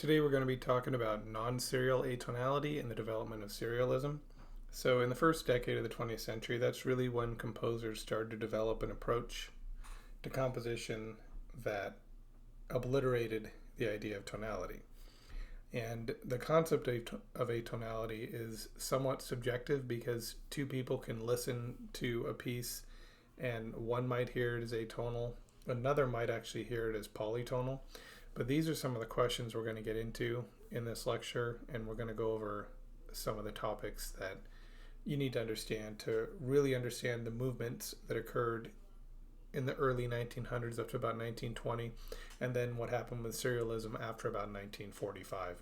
Today we're going to be talking about non-serial atonality and the development of serialism. So in the first decade of the 20th century, that's really when composers started to develop an approach to composition that obliterated the idea of tonality. And the concept of atonality is somewhat subjective because two people can listen to a piece and one might hear it as atonal, another might actually hear it as polytonal. But these are some of the questions we're going to get into in this lecture, and we're going to go over some of the topics that you need to understand to really understand the movements that occurred in the early 1900s up to about 1920, and then what happened with serialism after about 1945.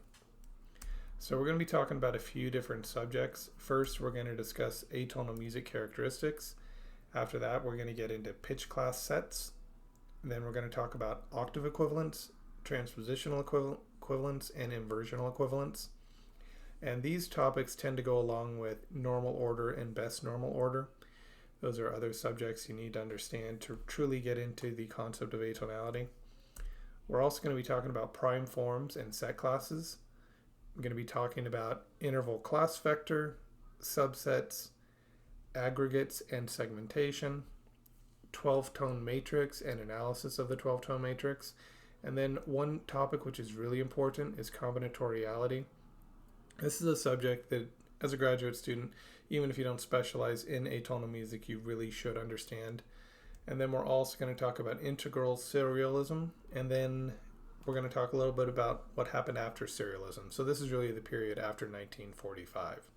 So we're going to be talking about a few different subjects. First, we're going to discuss atonal music characteristics. After that, we're going to get into pitch class sets. Then we're going to talk about octave equivalence, Transpositional Equivalence, and Inversional Equivalence. And these topics tend to go along with normal order and best normal order. Those are other subjects you need to understand to truly get into the concept of atonality. We're also going to be talking about prime forms and set classes. I'm going to be talking about interval class vector, subsets, aggregates and segmentation, 12-tone matrix and analysis of the 12-tone matrix. And then one topic which is really important is combinatoriality. This is a subject that, as a graduate student, even if you don't specialize in atonal music, you really should understand. And then we're also going to talk about integral serialism, and then we're going to talk a little bit about what happened after serialism. So this is really the period after 1945.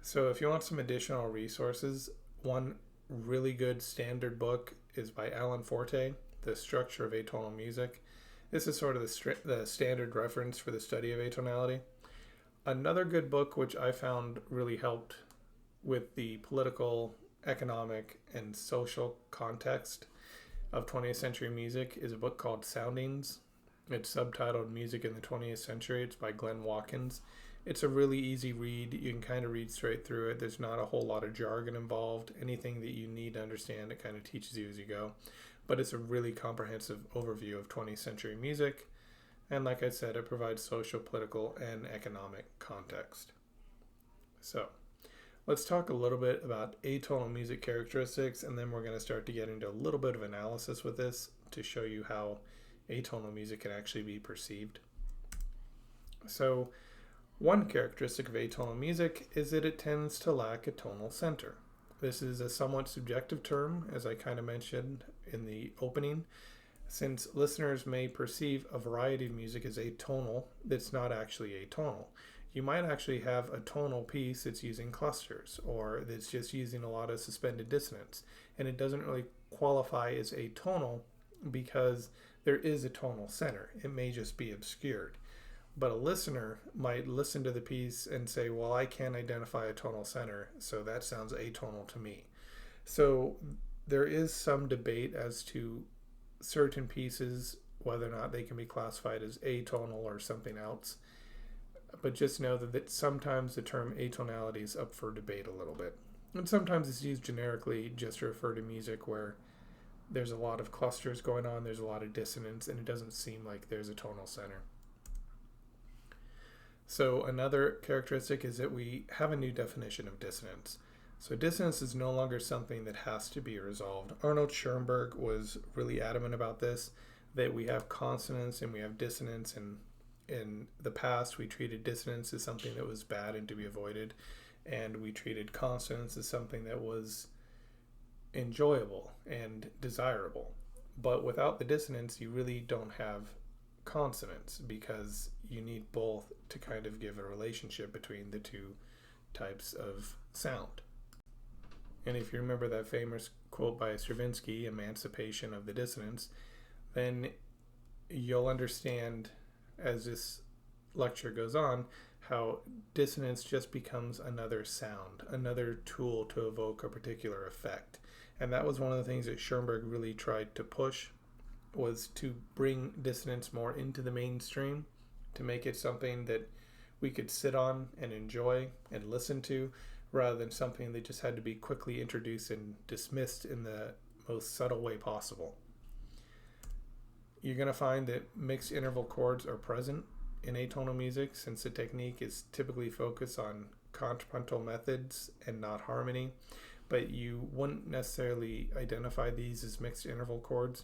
So if you want some additional resources, one really good standard book is by Alan Forte, The Structure of Atonal Music. This is sort of the standard reference for the study of atonality. Another good book which I found really helped with the political, economic, and social context of 20th century music is a book called Soundings. It's subtitled Music in the 20th Century. It's by Glenn Watkins. It's a really easy read. You can kind of read straight through it. There's not a whole lot of jargon involved. Anything that you need to understand, it kind of teaches you as you go. But it's a really comprehensive overview of 20th century music. And like I said, it provides social, political, and economic context. So let's talk a little bit about atonal music characteristics, and then we're going to start to get into a little bit of analysis with this to show you how atonal music can actually be perceived. So one characteristic of atonal music is that it tends to lack a tonal center. This is a somewhat subjective term, as I kind of mentioned in the opening, since listeners may perceive a variety of music as atonal that's not actually atonal. You might actually have a tonal piece that's using clusters, or that's just using a lot of suspended dissonance, and it doesn't really qualify as atonal because there is a tonal center. It may just be obscured. But a listener might listen to the piece and say, well, I can't identify a tonal center, so that sounds atonal to me. So there is some debate as to certain pieces, whether or not they can be classified as atonal or something else. But just know that sometimes the term atonality is up for debate a little bit. And sometimes it's used generically just to refer to music where there's a lot of clusters going on, there's a lot of dissonance, and it doesn't seem like there's a tonal center. So another characteristic is that we have a new definition of dissonance. So dissonance is no longer something that has to be resolved. Arnold Schoenberg was really adamant about this, that we have consonance and we have dissonance, and in the past we treated dissonance as something that was bad and to be avoided, and we treated consonance as something that was enjoyable and desirable. But without the dissonance, you really don't have consonance, because you need both to kind of give a relationship between the two types of sound. And if you remember that famous quote by Stravinsky, Emancipation of the Dissonance, then you'll understand as this lecture goes on how dissonance just becomes another sound, another tool to evoke a particular effect. And that was one of the things that Schoenberg really tried to push, was to bring dissonance more into the mainstream, to make it something that we could sit on and enjoy and listen to, rather than something that just had to be quickly introduced and dismissed in the most subtle way possible. You're going to find that mixed interval chords are present in atonal music, since the technique is typically focused on contrapuntal methods and not harmony, but you wouldn't necessarily identify these as mixed interval chords,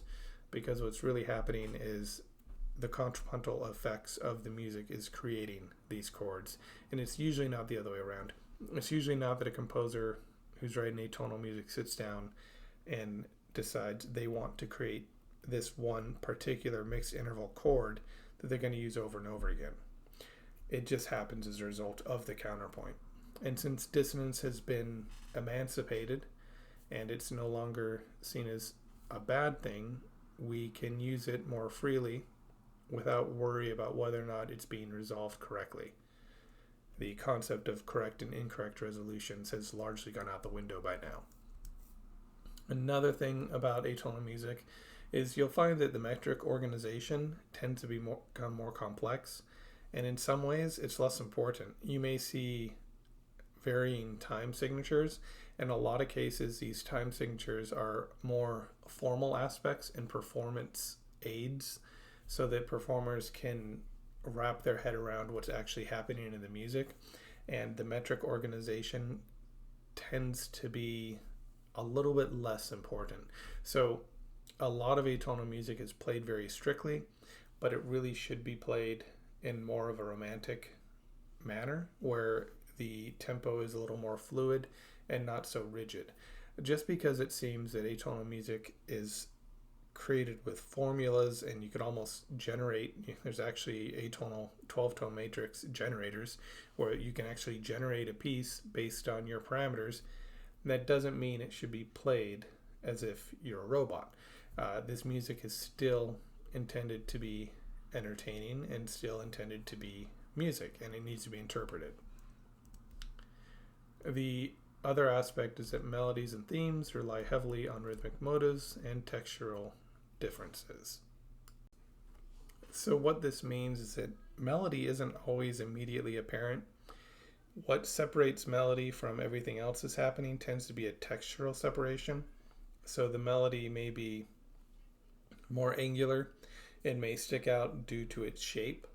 because what's really happening is the contrapuntal effects of the music is creating these chords, and it's usually not the other way around. It's usually not that a composer who's writing atonal music sits down and decides they want to create this one particular mixed interval chord that they're going to use over and over again. It just happens as a result of the counterpoint. And since dissonance has been emancipated and it's no longer seen as a bad thing, we can use it more freely without worry about whether or not it's being resolved correctly. The concept of correct and incorrect resolutions has largely gone out the window by now. Another thing about atonal music is you'll find that the metric organization tends to become more complex, and in some ways it's less important. You may see varying time signatures. In a lot of cases, these time signatures are more formal aspects and performance aids, so that performers can wrap their head around what's actually happening in the music. And the metric organization tends to be a little bit less important. So a lot of atonal music is played very strictly, but it really should be played in more of a romantic manner, where the tempo is a little more fluid and not so rigid. Just because it seems that atonal music is created with formulas and you could almost generate, there's actually atonal 12-tone matrix generators where you can actually generate a piece based on your parameters, that doesn't mean it should be played as if you're a robot. This music is still intended to be entertaining and still intended to be music, and it needs to be interpreted. The other aspect is that melodies and themes rely heavily on rhythmic motives and textural differences. So what this means is that melody isn't always immediately apparent. What separates melody from everything else that's happening tends to be a textural separation. So the melody may be more angular, it may stick out due to its shape,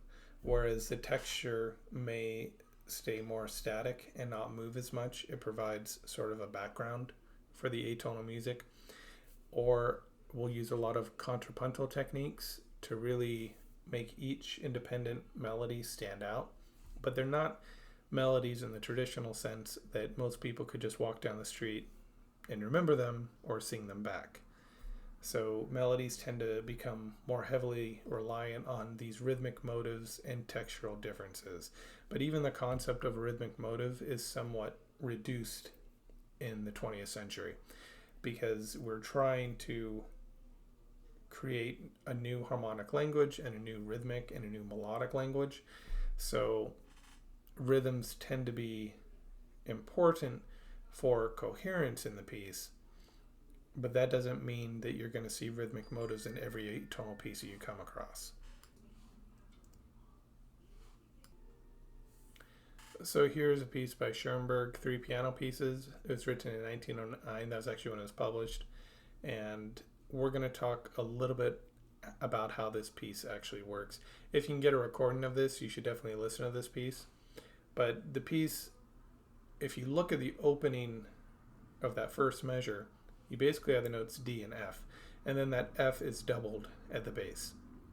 whereas the texture may stay more static and not move as much. It provides sort of a background for the atonal music. Or we'll use a lot of contrapuntal techniques to really make each independent melody stand out, but they're not melodies in the traditional sense that most people could just walk down the street and remember them or sing them back. So melodies tend to become more heavily reliant on these rhythmic motives and textural differences. But even the concept of a rhythmic motive is somewhat reduced in the 20th century, because we're trying to create a new harmonic language and a new rhythmic and a new melodic language. So rhythms tend to be important for coherence in the piece, but that doesn't mean that you're going to see rhythmic motives in every atonal piece that you come across. So here's a piece by Schoenberg, 3 piano pieces. It was written in 1909. That was actually when it was published. And we're going to talk a little bit about how this piece actually works. If you can get a recording of this, you should definitely listen to this piece. But the piece, if you look at the opening of that first measure, you basically have the notes D and F, and then that F is doubled at the bass.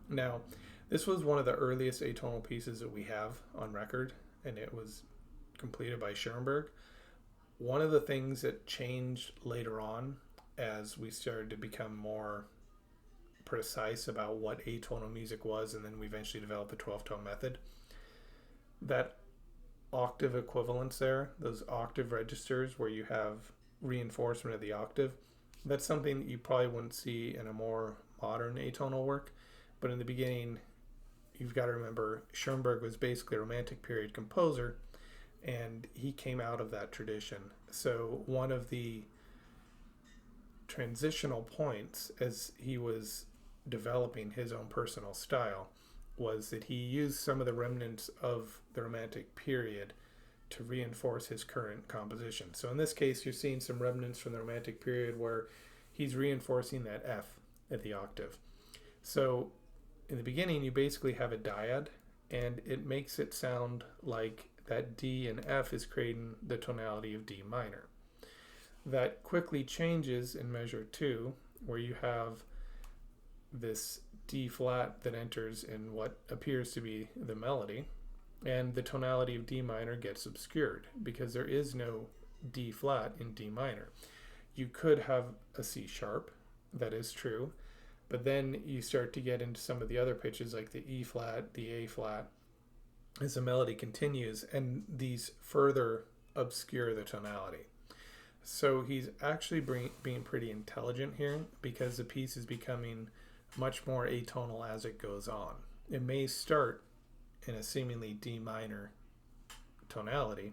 Now, this was one of the earliest atonal pieces that we have on record, and it was completed by Schoenberg. One of the things that changed later on, as we started to become more precise about what atonal music was, and then we eventually developed the 12-tone method, that octave equivalence there, those octave registers where you have reinforcement of the octave, that's something that you probably wouldn't see in a more modern atonal work. But in the beginning, you've got to remember, Schoenberg was basically a Romantic period composer, and he came out of that tradition. So one of the transitional points as he was developing his own personal style was that he used some of the remnants of the Romantic period to reinforce his current composition. So in this case, you're seeing some remnants from the Romantic period where he's reinforcing that F at the octave. So in the beginning, you basically have a dyad, and it makes it sound like that D and F is creating the tonality of D minor. That quickly changes in measure 2, where you have this D flat that enters in what appears to be the melody, and the tonality of D minor gets obscured because there is no D flat in D minor. You could have a C sharp, that is true, but then you start to get into some of the other pitches like the E flat, the A flat, as the melody continues, and these further obscure the tonality. So he's actually being pretty intelligent here, because the piece is becoming much more atonal as it goes on. It may start in a seemingly D minor tonality,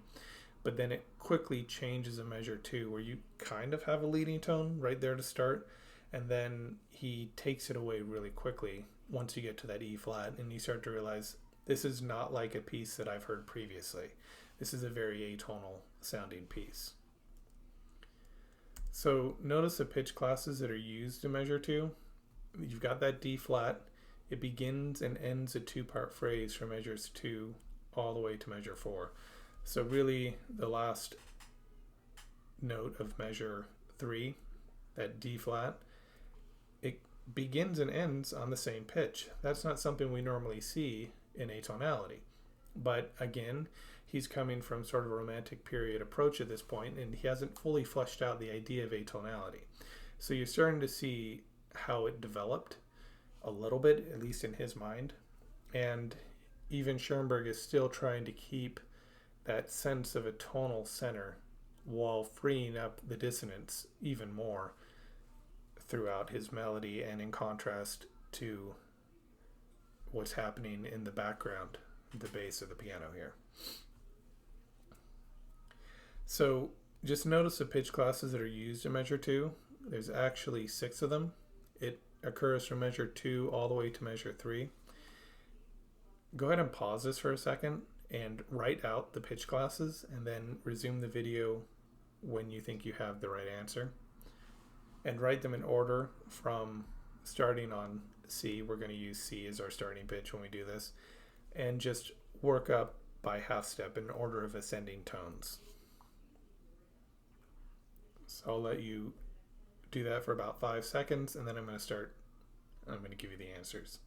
but then it quickly changes in measure 2, where you kind of have a leading tone right there to start, and then he takes it away really quickly once you get to that E flat, and you start to realize this is not like a piece that I've heard previously. This is a very atonal sounding piece. So notice the pitch classes that are used in measure 2. You've got that D flat. It begins and ends a two-part phrase from measures 2 all the way to measure 4. So really the last note of measure 3, that D flat, it begins and ends on the same pitch. That's not something we normally see in atonality. But again, he's coming from sort of a romantic period approach at this point, and he hasn't fully fleshed out the idea of atonality. So you're starting to see how it developed a little bit, at least in his mind. And even Schoenberg is still trying to keep that sense of a tonal center while freeing up the dissonance even more throughout his melody, and in contrast to what's happening in the background, the bass of the piano here. So just notice the pitch classes that are used in measure 2. There's actually 6 of them. It occurs from measure 2 all the way to measure 3. Go ahead and pause this for a second and write out the pitch classes, and then resume the video when you think you have the right answer. And write them in order from starting on C. We're going to use C as our starting pitch when we do this. And just work up by half step in order of ascending tones. So I'll let you do that for about 5 seconds, and then I'm going to give you the answers.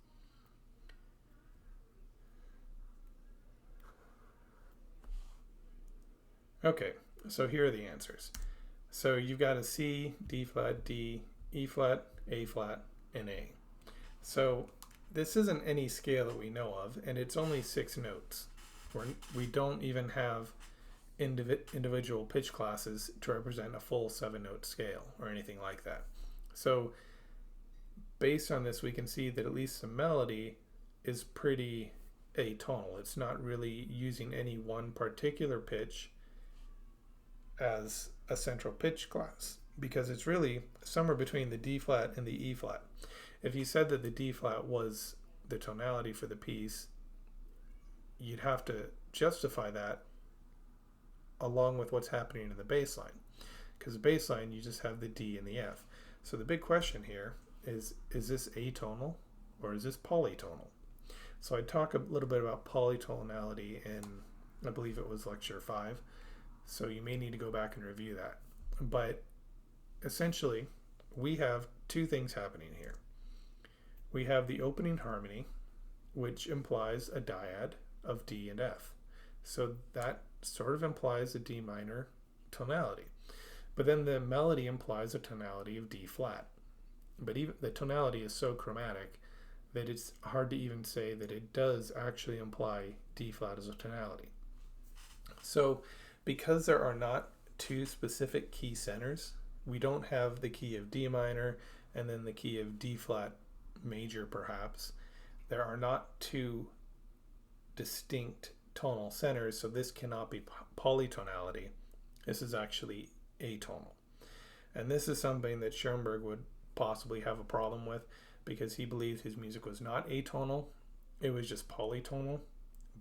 Okay, so here are the answers. So you've got a C, D flat, D, E flat, A flat, and A. So this isn't any scale that we know of, and it's only 6 notes. We don't even have individual pitch classes to represent a full 7-note scale or anything like that. So based on this, we can see that at least the melody is pretty atonal. It's not really using any one particular pitch as a central pitch class, because it's really somewhere between the D flat and the E flat. If you said that the D flat was the tonality for the piece, you'd have to justify that along with what's happening in the bass line, because the bass line you just have the D and the F. So the big question here is this atonal or is this polytonal? So I talk a little bit about polytonality in, I believe it was lecture 5, so you may need to go back and review that. But essentially we have 2 things happening here. We have the opening harmony, which implies a dyad of D and F. So that sort of implies a D minor tonality. But then the melody implies a tonality of D flat. But even the tonality is so chromatic that it's hard to even say that it does actually imply D flat as a tonality. So because there are not 2 specific key centers, we don't have the key of D minor and then the key of D flat major perhaps. There are not 2 distinct tonal centers, so this cannot be polytonality. This is actually atonal. And this is something that Schoenberg would possibly have a problem with, because he believed his music was not atonal, it was just polytonal,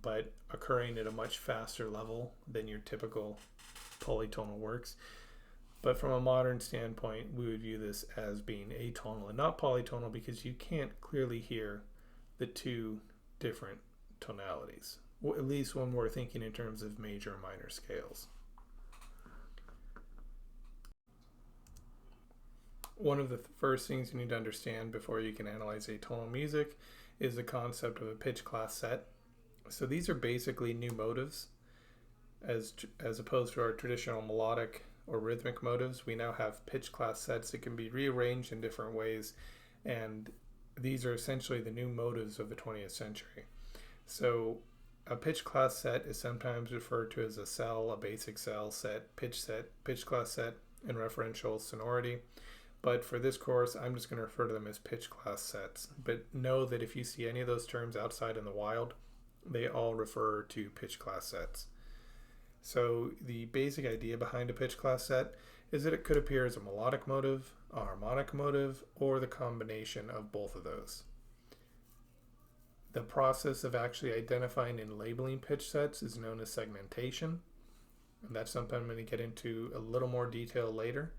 but occurring at a much faster level than your typical polytonal works. But from a modern standpoint, we would view this as being atonal and not polytonal, because you can't clearly hear the 2 different tonalities, at least when we're thinking in terms of major and minor scales. One of the first things you need to understand before you can analyze atonal music is the concept of a pitch class set. So these are basically new motives. As opposed to our traditional melodic or rhythmic motives, we now have pitch class sets that can be rearranged in different ways, and these are essentially the new motives of the 20th century. So a pitch class set is sometimes referred to as a cell, a basic cell, set, pitch class set, and referential sonority. But for this course, I'm just going to refer to them as pitch class sets. But know that if you see any of those terms outside in the wild, they all refer to pitch class sets. So the basic idea behind a pitch class set is that it could appear as a melodic motive, a harmonic motive, or the combination of both of those. The process of actually identifying and labeling pitch sets is known as segmentation. And that's something I'm going to get into a little more detail later.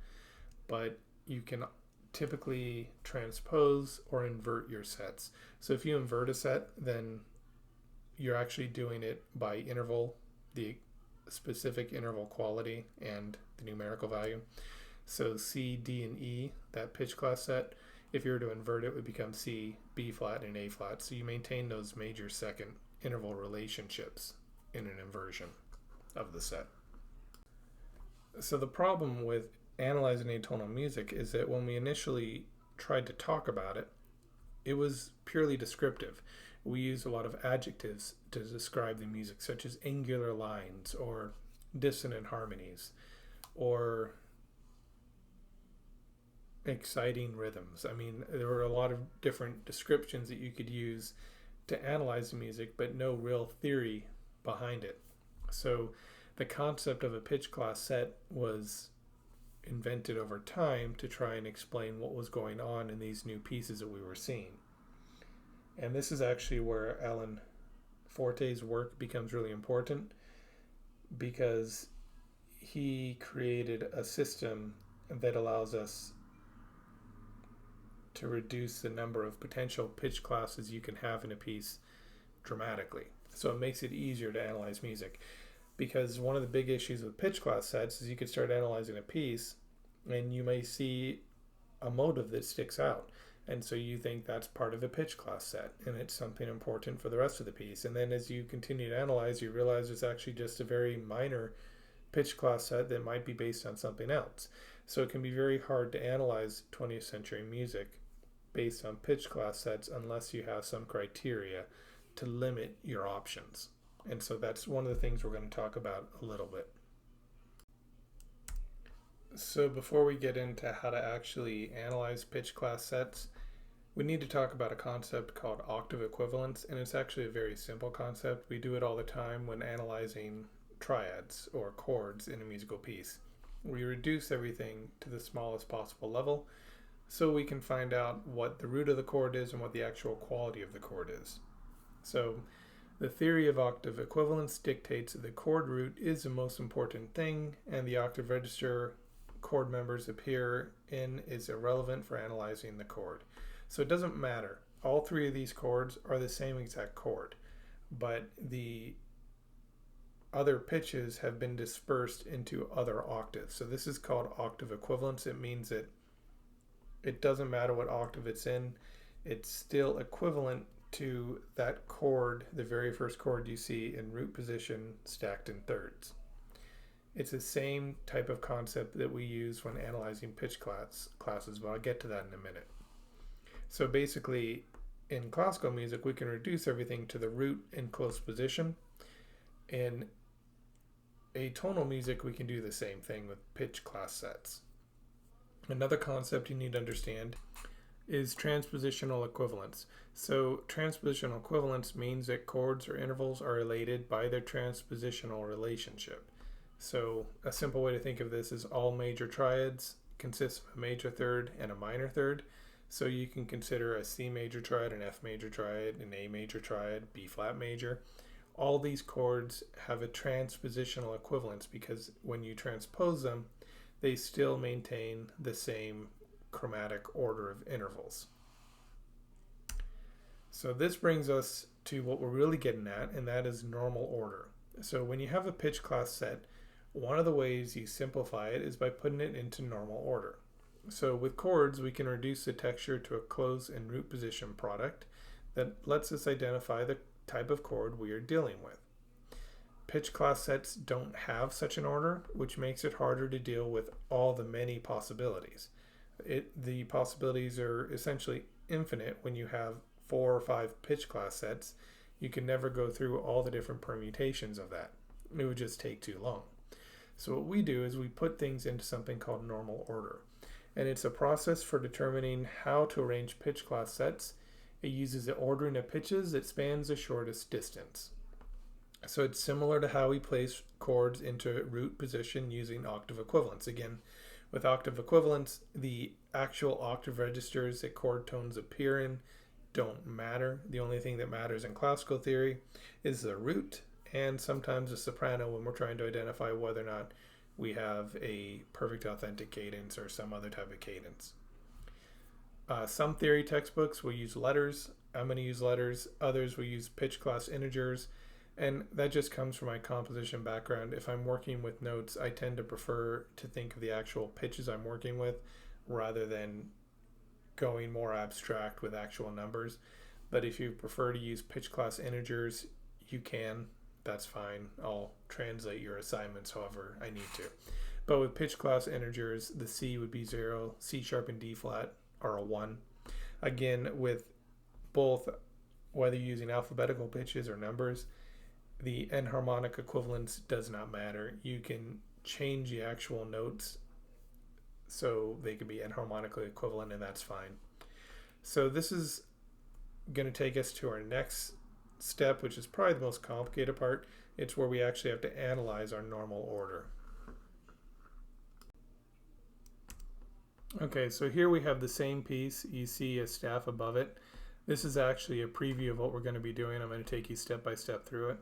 But you can typically transpose or invert your sets. So if you invert a set, then you're actually doing it by interval, the specific interval quality and the numerical value. So C, D, and E, that pitch class set, if you were to invert it would become C, B flat, and A flat. So you maintain those major second interval relationships in an inversion of the set. So the problem with analyzing atonal music is that when we initially tried to talk about it, it was purely descriptive. We use a lot of adjectives to describe the music, such as angular lines or dissonant harmonies or exciting rhythms. I mean, there were a lot of different descriptions that you could use to analyze the music, but no real theory behind it. So the concept of a pitch class set was invented over time to try and explain what was going on in these new pieces that we were seeing. And this is actually where Alan Forte's work becomes really important, because he created a system that allows us to reduce the number of potential pitch classes you can have in a piece dramatically. So it makes it easier to analyze music, because one of the big issues with pitch class sets is you could start analyzing a piece and you may see a motive that sticks out. And so you think that's part of a pitch class set, and it's something important for the rest of the piece. And then as you continue to analyze, you realize it's actually just a very minor pitch class set that might be based on something else. So it can be very hard to analyze 20th century music based on pitch class sets unless you have some criteria to limit your options. And so that's one of the things we're going to talk about a little bit. So before we get into how to actually analyze pitch class sets, we need to talk about a concept called octave equivalence, and it's actually a very simple concept. We do it all the time when analyzing triads or chords in a musical piece. We reduce everything to the smallest possible level so we can find out what the root of the chord is and what the actual quality of the chord is. So the theory of octave equivalence dictates that the chord root is the most important thing, and the octave register chord members appear in is irrelevant for analyzing the chord. So it doesn't matter. All three of these chords are the same exact chord, but the other pitches have been dispersed into other octaves. So this is called octave equivalence. It means that it doesn't matter what octave it's in, it's still equivalent to that chord, the very first chord you see in root position stacked in thirds. It's the same type of concept that we use when analyzing pitch classes, but I'll get to that in a minute. So basically, in classical music, we can reduce everything to the root in close position. In atonal music, we can do the same thing with pitch class sets. Another concept you need to understand is transpositional equivalence. So transpositional equivalence means that chords or intervals are related by their transpositional relationship. So a simple way to think of this is all major triads consist of a major third and a minor third. So you can consider a C major triad, an F major triad, an A major triad, B flat major. All these chords have a transpositional equivalence because when you transpose them, they still maintain the same chromatic order of intervals. So this brings us to what we're really getting at, and that is normal order. So when you have a pitch class set, one of the ways you simplify it is by putting it into normal order. So with chords, we can reduce the texture to a close and root position product that lets us identify the type of chord we are dealing with. Pitch class sets don't have such an order, which makes it harder to deal with all the many possibilities. The possibilities are essentially infinite when you have 4 or 5 pitch class sets. You can never go through all the different permutations of that. It would just take too long. So what we do is we put things into something called normal order. And it's a process for determining how to arrange pitch class sets. It uses the ordering of pitches that spans the shortest distance. So it's similar to how we place chords into root position using octave equivalence. Again, with octave equivalence, the actual octave registers that chord tones appear in don't matter. The only thing that matters in classical theory is the root and sometimes a soprano when we're trying to identify whether or not we have a perfect authentic cadence or some other type of cadence. Some theory textbooks will use letters. I'm going to use letters. Others will use pitch class integers. And that just comes from my composition background. If I'm working with notes, I tend to prefer to think of the actual pitches I'm working with rather than going more abstract with actual numbers. But if you prefer to use pitch class integers, you can. That's fine. I'll translate your assignments however I need to. But with pitch class integers, the C would be 0, C sharp and D flat are a 1. Again, with both, whether you're using alphabetical pitches or numbers, the enharmonic equivalence does not matter. You can change the actual notes so they can be enharmonically equivalent, and that's fine. So this is going to take us to our next step, which is probably the most complicated part. It's where we actually have to analyze our normal order. Okay, so here we have the same piece. You see a staff above it. This is actually a preview of what we're going to be doing. I'm going to take you step by step through it.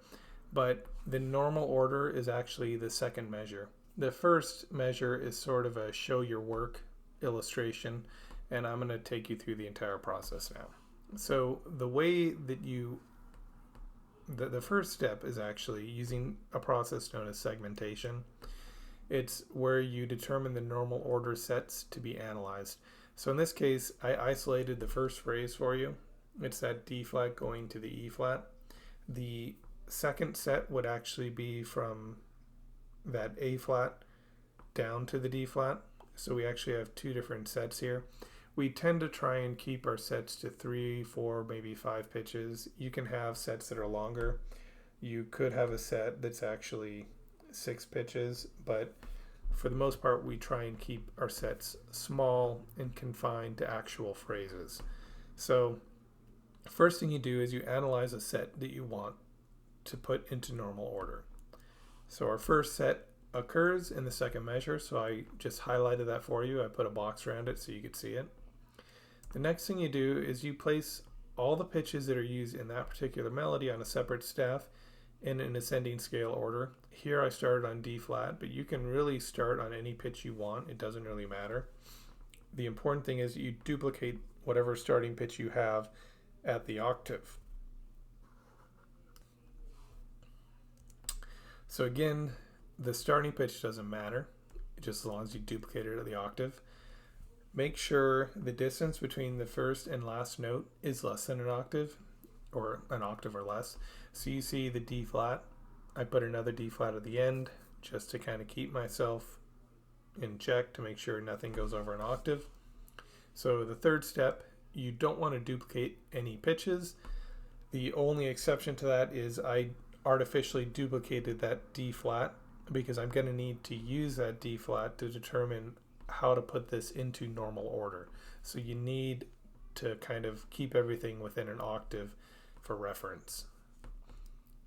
But the normal order is actually the second measure. The first measure is sort of a show your work illustration, and I'm going to take you through the entire process now. So the way that the first step is actually using a process known as segmentation. It's where you determine the normal order sets to be analyzed. So in this case, I isolated the first phrase for you. It's that D flat going to the E flat. The second set would actually be from that A flat down to the D flat. So we actually have 2 different sets here. We tend to try and keep our sets to 3, 4, maybe 5 pitches. You can have sets that are longer. You could have a set that's actually 6 pitches, but for the most part, we try and keep our sets small and confined to actual phrases. So first thing you do is you analyze a set that you want to put into normal order. So our first set occurs in the second measure, so I just highlighted that for you. I put a box around it so you could see it. The next thing you do is you place all the pitches that are used in that particular melody on a separate staff in an ascending scale order. Here I started on D flat, but you can really start on any pitch you want. It doesn't really matter. The important thing is you duplicate whatever starting pitch you have at the octave. So again, the starting pitch doesn't matter, just as long as you duplicate it at the octave. Make sure the distance between the first and last note is less than an octave, or an octave or less. So you see the D flat. I put another D flat at the end just to kind of keep myself in check to make sure nothing goes over an octave. So the third step, you don't want to duplicate any pitches. The only exception to that is I artificially duplicated that D flat because I'm going to need to use that D flat to determine how to put this into normal order. So you need to kind of keep everything within an octave for reference.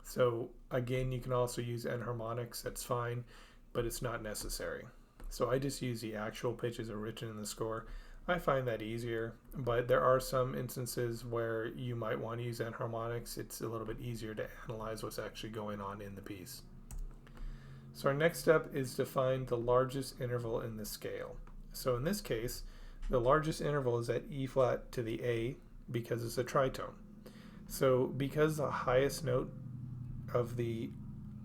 So again, you can also use enharmonics, that's fine, but it's not necessary. So I just use the actual pitches are written in the score. I find that easier, but there are some instances where you might want to use enharmonics. It's a little bit easier to analyze what's actually going on in the piece. So our next step is to find the largest interval in the scale. So in this case, the largest interval is at E flat to the A because it's a tritone. So because the highest note of the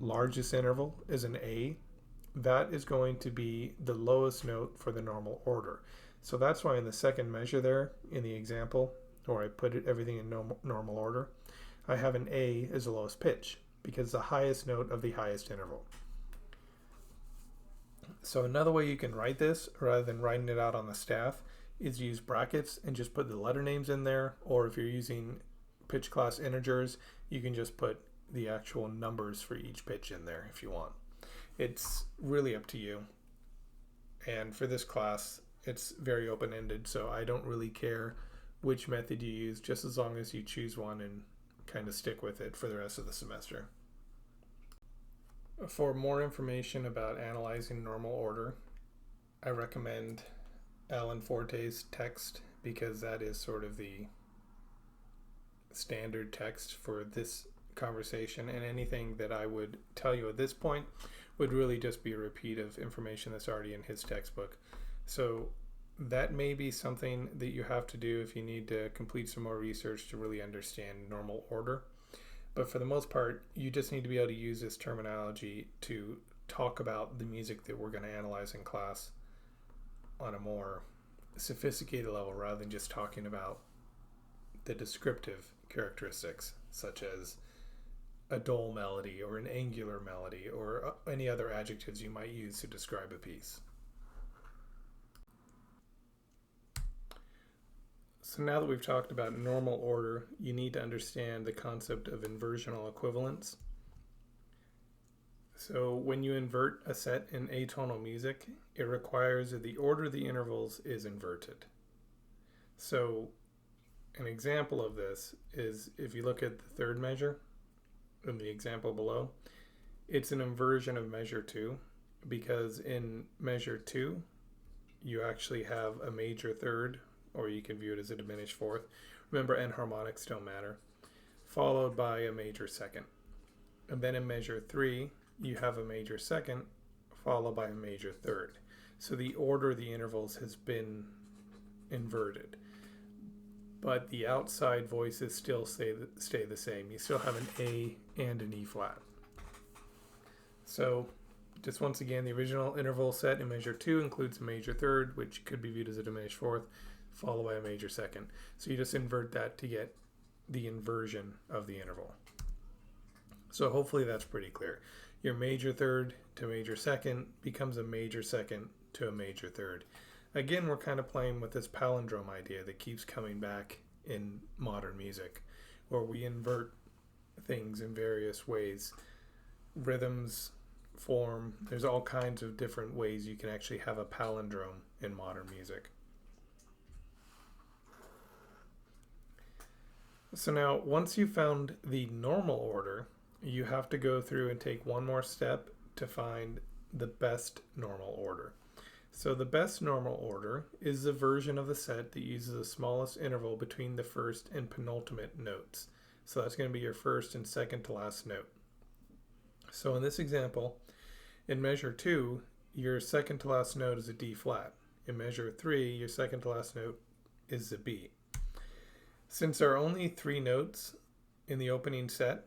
largest interval is an A, that is going to be the lowest note for the normal order. So that's why in the second measure there, in the example, where I put everything in normal order, I have an A as the lowest pitch, because the highest note of the highest interval. So another way you can write this, rather than writing it out on the staff, is use brackets and just put the letter names in there, or if you're using pitch class integers, you can just put the actual numbers for each pitch in there if you want. It's really up to you. And for this class, it's very open-ended, so I don't really care which method you use, just as long as you choose one and kind of stick with it for the rest of the semester. For more information about analyzing normal order, I recommend Alan Forte's text, because that is sort of the standard text for this conversation, and anything that I would tell you at this point would really just be a repeat of information that's already in his textbook. So that may be something that you have to do if you need to complete some more research to really understand normal order. But for the most part, you just need to be able to use this terminology to talk about the music that we're going to analyze in class on a more sophisticated level, rather than just talking about the descriptive characteristics, such as a dull melody or an angular melody or any other adjectives you might use to describe a piece. So now that we've talked about normal order, you need to understand the concept of inversional equivalence. So when you invert a set in atonal music, it requires that the order of the intervals is inverted. So an example of this is if you look at the third measure in the example below, it's an inversion of measure 2, because in measure 2 you actually have a major third, or you can view it as a diminished fourth. Remember, enharmonics don't matter. Followed by a major second. And then in measure 3, you have a major second followed by a major third. So the order of the intervals has been inverted. But the outside voices still stay the same. You still have an A and an E flat. So just once again, the original interval set in measure 2 includes a major third, which could be viewed as a diminished fourth, followed by a major second. So you just invert that to get the inversion of the interval. So hopefully that's pretty clear. Your major third to major second becomes a major second to a major third. Again, we're kind of playing with this palindrome idea that keeps coming back in modern music, where we invert things in various ways. Rhythms, form, there's all kinds of different ways you can actually have a palindrome in modern music. So now, once you've found the normal order, you have to go through and take one more step to find the best normal order. So the best normal order is the version of the set that uses the smallest interval between the first and penultimate notes. So that's going to be your first and second to last note. So in this example, in measure 2, your second to last note is a D flat. In measure 3, your second to last note is a B. Since there are only 3 notes in the opening set,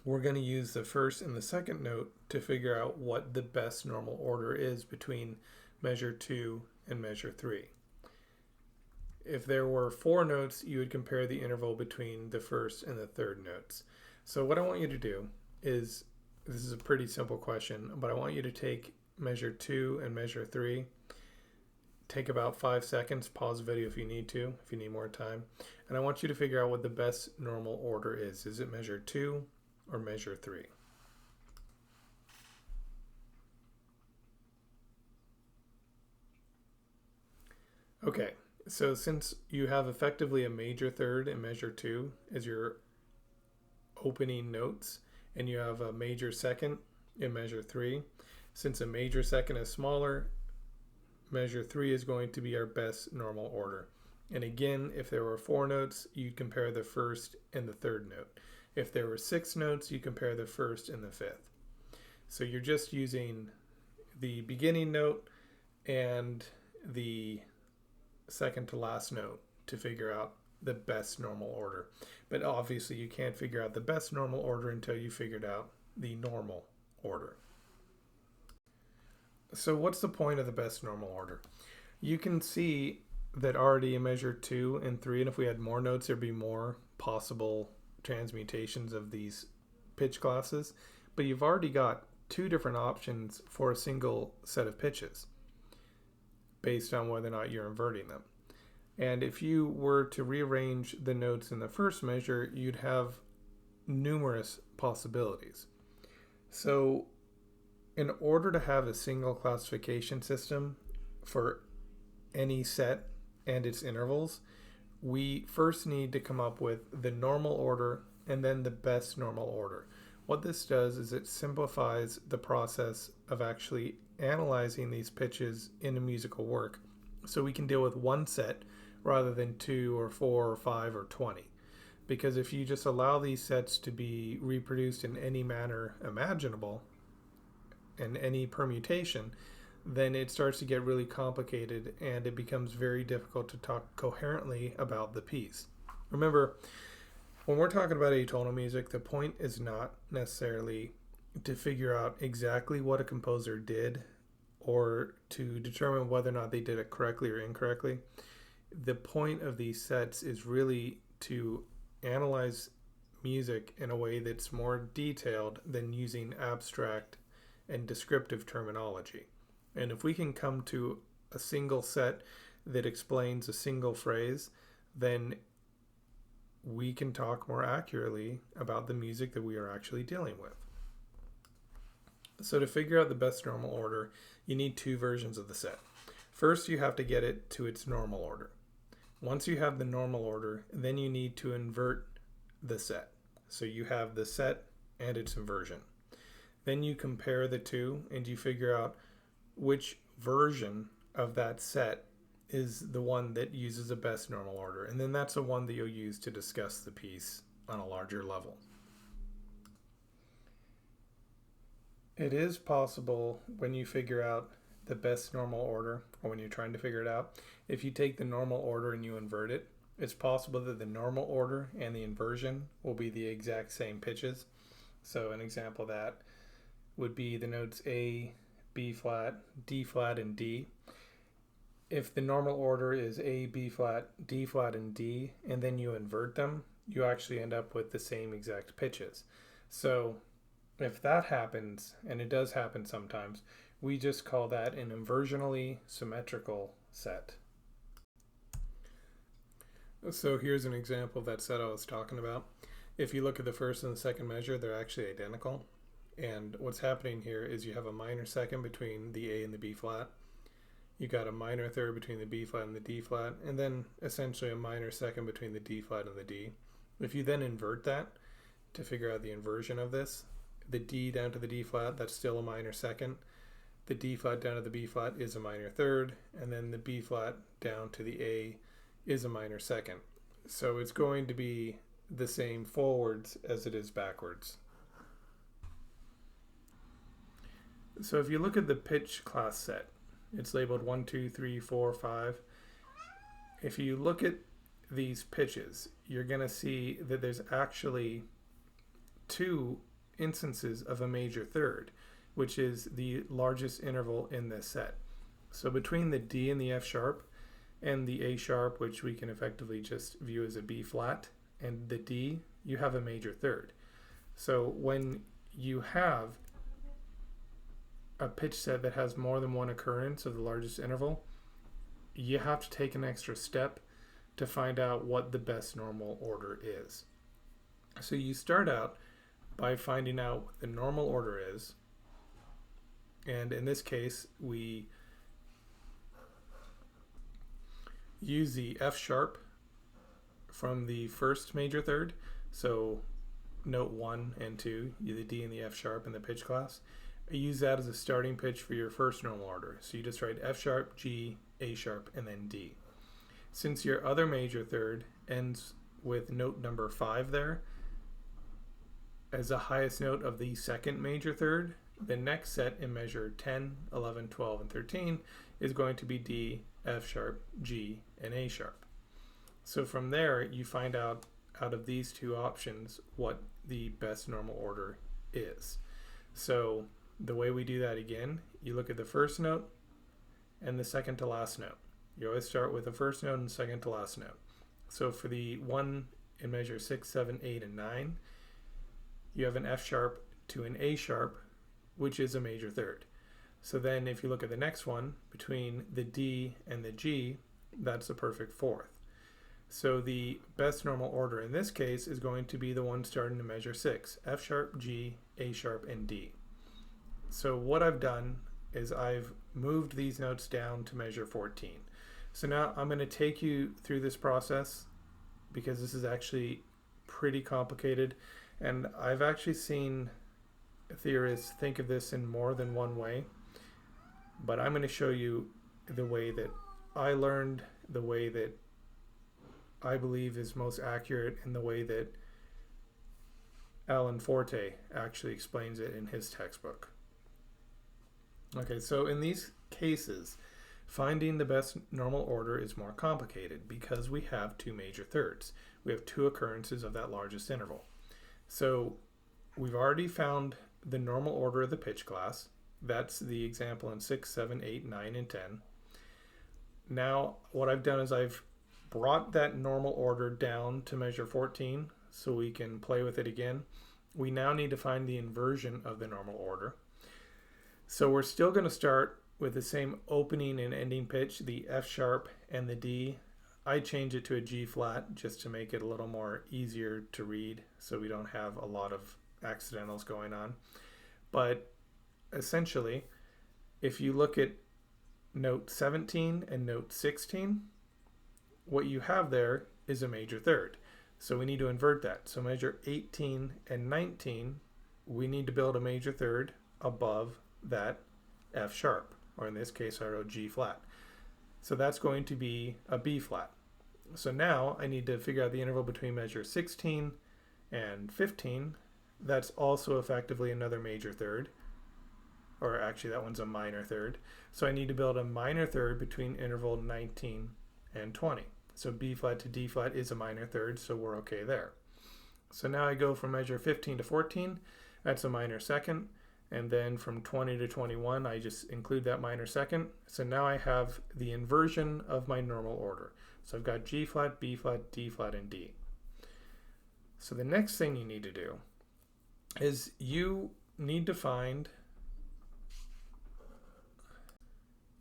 we're going to use the first and the second note to figure out what the best normal order is between measure 2 and measure 3. If there were 4 notes, you would compare the interval between the first and the third notes. So what I want you to do is, this is a pretty simple question, but I want you to take measure 2 and measure 3, take about 5 seconds, pause the video if you need to, if you need more time, and I want you to figure out what the best normal order is. Is it measure 2 or measure 3? Okay, so since you have effectively a major third in measure 2 as your opening notes, and you have a major second in measure 3, since a major second is smaller, measure 3 is going to be our best normal order. And again, if there were 4 notes, you'd compare the first and the third note. If there were 6 notes, you compare the first and the fifth. So you're just using the beginning note and the second to last note to figure out the best normal order. But obviously you can't figure out the best normal order until you figured out the normal order. So what's the point of the best normal order? You can see that already in measure 2 and 3, and if we had more notes, there'd be more possible transmutations of these pitch classes. But you've already got 2 different options for a single set of pitches based on whether or not you're inverting them. And if you were to rearrange the notes in the first measure, you'd have numerous possibilities. So in order to have a single classification system for any set and its intervals, we first need to come up with the normal order and then the best normal order. What this does is it simplifies the process of actually analyzing these pitches in a musical work, so we can deal with one set rather than 2 or 4 or 5 or 20. Because if you just allow these sets to be reproduced in any manner imaginable and any permutation, then it starts to get really complicated and it becomes very difficult to talk coherently about the piece. Remember, when we're talking about atonal music, the point is not necessarily to figure out exactly what a composer did or to determine whether or not they did it correctly or incorrectly. The point of these sets is really to analyze music in a way that's more detailed than using abstract and descriptive terminology. And if we can come to a single set that explains a single phrase, then we can talk more accurately about the music that we are actually dealing with. So to figure out the best normal order, you need 2 versions of the set. First, you have to get it to its normal order. Once you have the normal order, then you need to invert the set. So you have the set and its inversion. Then you compare the 2 and you figure out which version of that set is the one that uses the best normal order. And then that's the one that you'll use to discuss the piece on a larger level. It is possible when you figure out the best normal order, or when you're trying to figure it out, if you take the normal order and you invert it, it's possible that the normal order and the inversion will be the exact same pitches. So an example of that would be the notes A, B flat, D flat, and D. If the normal order is A, B flat, D flat, and D, and then you invert them, you actually end up with the same exact pitches. So if that happens, and it does happen sometimes, we just call that an inversionally symmetrical set. So here's an example of that set I was talking about. If you look at the first and the second measure, they're actually identical. And what's happening here is you have a minor second between the A and the B flat. You got a minor third between the B flat and the D flat, and then essentially a minor second between the D flat and the D. If you then invert that to figure out the inversion of this, the D down to the D flat, that's still a minor second. The D flat down to the B flat is a minor third, and then the B flat down to the A is a minor second. So it's going to be the same forwards as it is backwards. So if you look at the pitch class set, it's labeled 1, 2, 3, 4, 5. If you look at these pitches, you're going to see that there's actually 2 instances of a major third, which is the largest interval in this set. So between the D and the F sharp and the A sharp, which we can effectively just view as a B flat, and the D, you have a major third. So when you have a pitch set that has more than one occurrence of the largest interval, you have to take an extra step to find out what the best normal order is. So you start out by finding out what the normal order is, and in this case we use the F sharp from the first major third, so note 1 and 2, the D and the F sharp in the pitch class. I use that as a starting pitch for your first normal order. So you just write F sharp, G, A sharp, and then D. Since your other major third ends with note number 5 there, as the highest note of the second major third, the next set in measure 10, 11, 12, and 13 is going to be D, F sharp, G, and A sharp. So from there, you find out out of these two options what the best normal order is. So the way we do that again, you look at the first note and the second to last note. You always start with the first note and second to last note. So for the one in measure 6, 7, 8, and 9, you have an F sharp to an A sharp, which is a major third. So then if you look at the next one, between the D and the G, that's a perfect fourth. So the best normal order in this case is going to be the one starting to measure 6, F sharp, G, A sharp, and D. So what I've done is I've moved these notes down to measure 14. So now I'm going to take you through this process because this is actually pretty complicated, and I've actually seen theorists think of this in more than one way, but I'm going to show you the way that I learned, the way that I believe is most accurate, and the way that Alan Forte actually explains it in his textbook. Okay, so in these cases, finding the best normal order is more complicated because we have two major thirds. We have two occurrences of that largest interval. So we've already found the normal order of the pitch class. That's the example in 6, 7, 8, 9, and 10. Now what I've done is I've brought that normal order down to measure 14 so we can play with it again. We now need to find the inversion of the normal order. So we're still going to start with the same opening and ending pitch, the F sharp and the D. I change it to a G flat just to make it a little more easier to read so we don't have a lot of accidentals going on. But essentially, if you look at note 17 and note 16, what you have there is a major third. So we need to invert that. So measure 18 and 19, we need to build a major third above that F sharp, or in this case I wrote G flat. So that's going to be a B flat. So now I need to figure out the interval between measure 16 and 15. That's also effectively another major third, or actually that one's a minor third. So I need to build a minor third between interval 19 and 20. So B flat to D flat is a minor third, so we're okay there. So now I go from measure 15 to 14, that's a minor second, and then from 20 to 21 I just include that minor second. So now I have the inversion of my normal order. So I've got G flat, B flat, D flat, and D. So the next thing you need to do is you need to find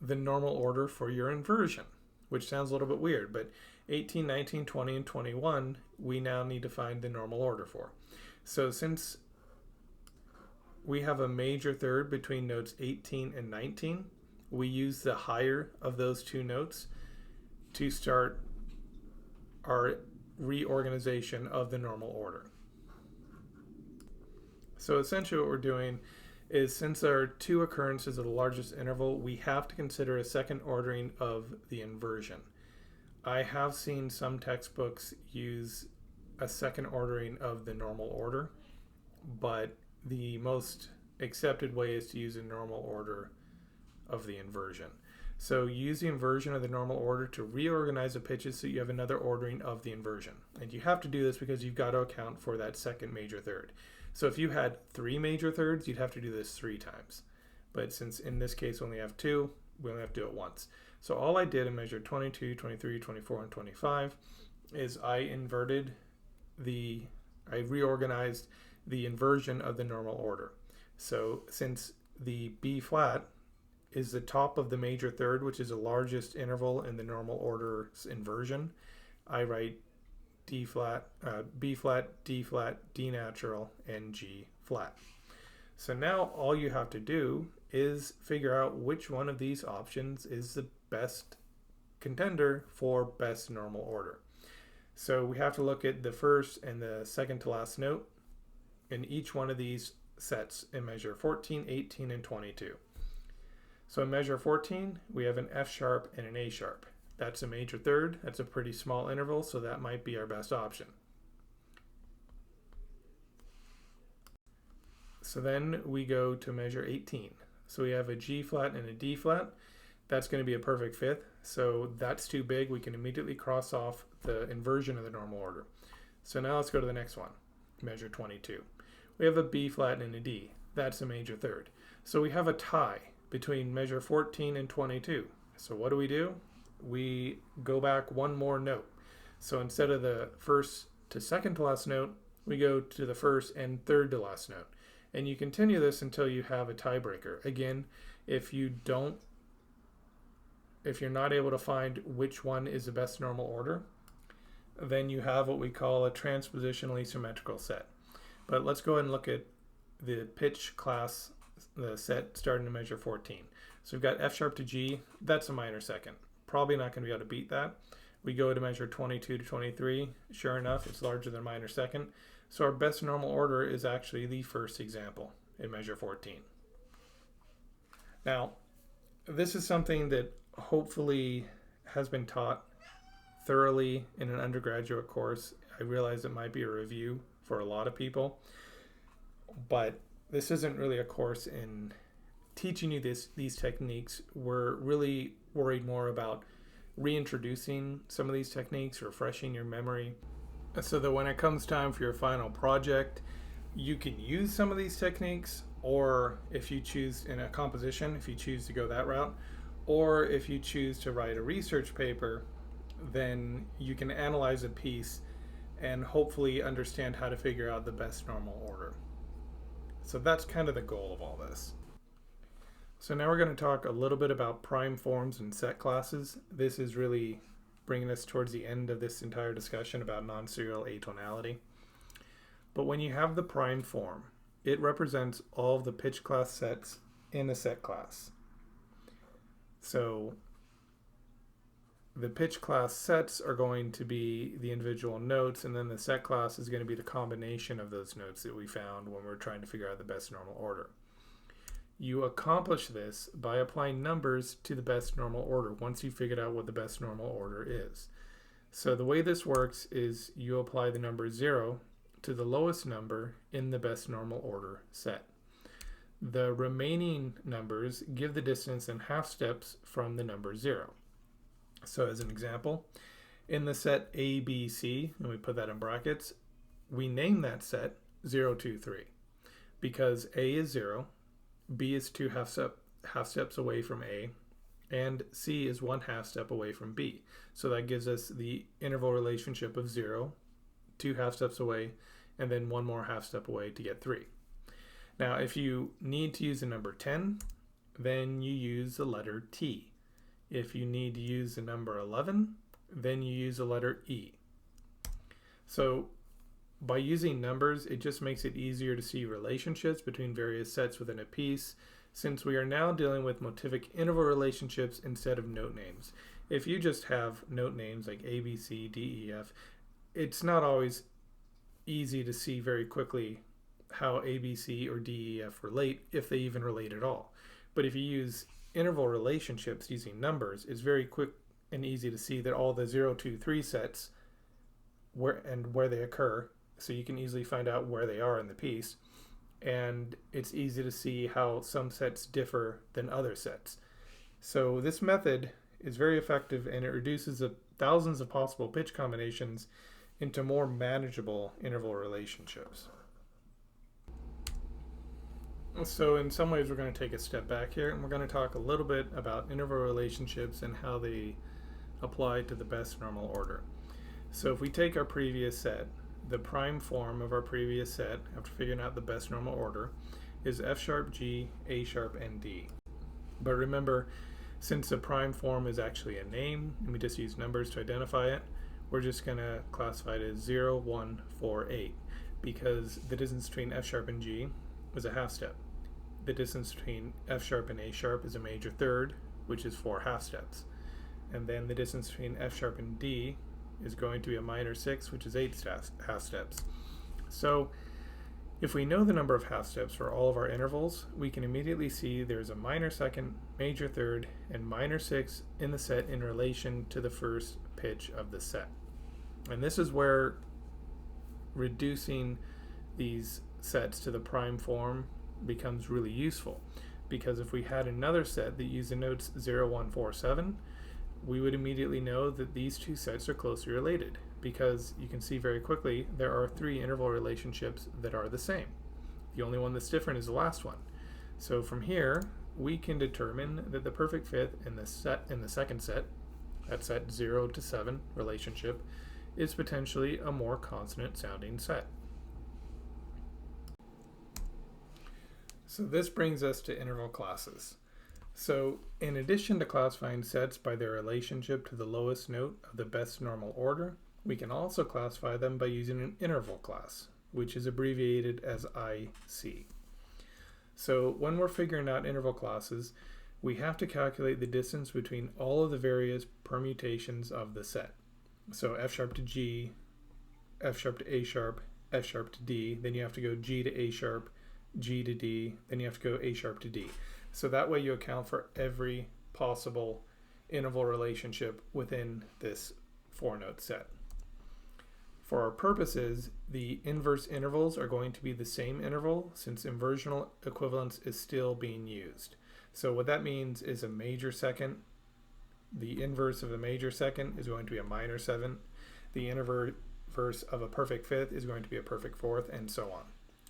the normal order for your inversion, which sounds a little bit weird, but 18, 19, 20, and 21 we now need to find the normal order for. So since we have a major third between notes 18 and 19, we use the higher of those two notes to start our reorganization of the normal order. So essentially what we're doing is, since there are two occurrences of the largest interval, we have to consider a second ordering of the inversion. I have seen some textbooks use a second ordering of the normal order, but the most accepted way is to use a normal order of the inversion. So use the inversion of the normal order to reorganize the pitches so you have another ordering of the inversion. And you have to do this because you've got to account for that second major third. So if you had 3 major thirds, you'd have to do this 3 times. But since in this case we only have 2, we only have to do it once. So all I did in measure 22, 23, 24, and 25 is I reorganized the inversion of the normal order. So since the B flat is the top of the major third, which is the largest interval in the normal order's inversion, I write D flat, B flat, D flat, D natural, and G flat. So now all you have to do is figure out which one of these options is the best contender for best normal order. So we have to look at the first and the second to last note in each one of these sets in measure 14, 18, and 22. So in measure 14, we have an F sharp and an A sharp. That's a major third. That's a pretty small interval, so that might be our best option. So then we go to measure 18. So we have a G flat and a D flat. That's going to be a perfect fifth. So that's too big. We can immediately cross off the inversion of the normal order. So now let's go to the next one, measure 22. We have a B flat and a D. That's a major third. So we have a tie between measure 14 and 22. So what do? We go back one more note. So instead of the first to second to last note, we go to the first and third to last note. And you continue this until you have a tiebreaker. Again, if you're not able to find which one is the best normal order, then you have what we call a transpositionally symmetrical set. But let's go ahead and look at the pitch class, the set starting to measure 14. So we've got F sharp to G, that's a minor second. Probably not going to be able to beat that. We go to measure 22 to 23. Sure enough, it's larger than minor second. So our best normal order is actually the first example in measure 14. Now, this is something that hopefully has been taught thoroughly in an undergraduate course. I realize it might be a review for a lot of people, but this isn't really a course in teaching you these techniques. We're really worried more about reintroducing some of these techniques, refreshing your memory, so that when it comes time for your final project, you can use some of these techniques, or if you choose in a composition, if you choose to go that route, or if you choose to write a research paper, then you can analyze a piece and hopefully understand how to figure out the best normal order. So that's kind of the goal of all this. So now we're going to talk a little bit about prime forms and set classes. This is really bringing us towards the end of this entire discussion about non-serial atonality. But when you have the prime form, it represents all of the pitch class sets in a set class. So the pitch class sets are going to be the individual notes, and then the set class is going to be the combination of those notes that we found when we're trying to figure out the best normal order. You accomplish this by applying numbers to the best normal order once you've figured out what the best normal order is. So the way this works is you apply the number 0 to the lowest number in the best normal order set. The remaining numbers give the distance in half steps from the number 0. So as an example, in the set ABC, and we put that in brackets, we name that set 0, 2, 3 because A is 0, B is 2 half steps away from A, and C is 1 half step away from B. So that gives us the interval relationship of 0, 2 half steps away, and then 1 more half step away to get 3. Now, if you need to use the number 10, then you use the letter T. If you need to use the number 11, then you use the letter E. So by using numbers, it just makes it easier to see relationships between various sets within a piece, since we are now dealing with motivic interval relationships instead of note names. If you just have note names like A, B, C, D, E, F, it's not always easy to see very quickly how A, B, C, or D, E, F relate, if they even relate at all. But if you use interval relationships using numbers, it's very quick and easy to see that all the 0, 2, 3 sets where they occur, so you can easily find out where they are in the piece, and it's easy to see how some sets differ than other sets. So this method is very effective, and it reduces the thousands of possible pitch combinations into more manageable interval relationships. So in some ways we're going to take a step back here, and we're going to talk a little bit about interval relationships and how they apply to the best normal order. So if we take our previous set, the prime form of our previous set, after figuring out the best normal order, is F sharp, G, A sharp, and D. But remember, since the prime form is actually a name, and we just use numbers to identify it, we're just going to classify it as 0, 1, 4, 8, because the distance between F sharp and G is a half step. The distance between F sharp and A sharp is a major third, which is 4 half steps. And then the distance between F sharp and D is going to be a minor 6, which is 8 half steps. So if we know the number of half steps for all of our intervals, we can immediately see there's a minor second, major third, and minor 6 in the set in relation to the first pitch of the set. And this is where reducing these sets to the prime form becomes really useful, because if we had another set that used the notes 0, 1, 4, 7, we would immediately know that these two sets are closely related, because you can see very quickly there are 3 interval relationships that are the same. The only one that's different is the last one. So from here, we can determine that the perfect fifth in the second set, that set 0 to 7 relationship, is potentially a more consonant sounding set. So this brings us to interval classes. So in addition to classifying sets by their relationship to the lowest note of the best normal order, we can also classify them by using an interval class, which is abbreviated as IC. So when we're figuring out interval classes, we have to calculate the distance between all of the various permutations of the set. So F sharp to G, F sharp to A sharp, F sharp to D, then you have to go G to A sharp, G to D, then you have to go A sharp to D. So that way you account for every possible interval relationship within this 4-note set. For our purposes, the inverse intervals are going to be the same interval since inversional equivalence is still being used. So what that means is a major second, the inverse of a major second is going to be a minor 7. The inverse of a perfect fifth is going to be a perfect fourth, and so on.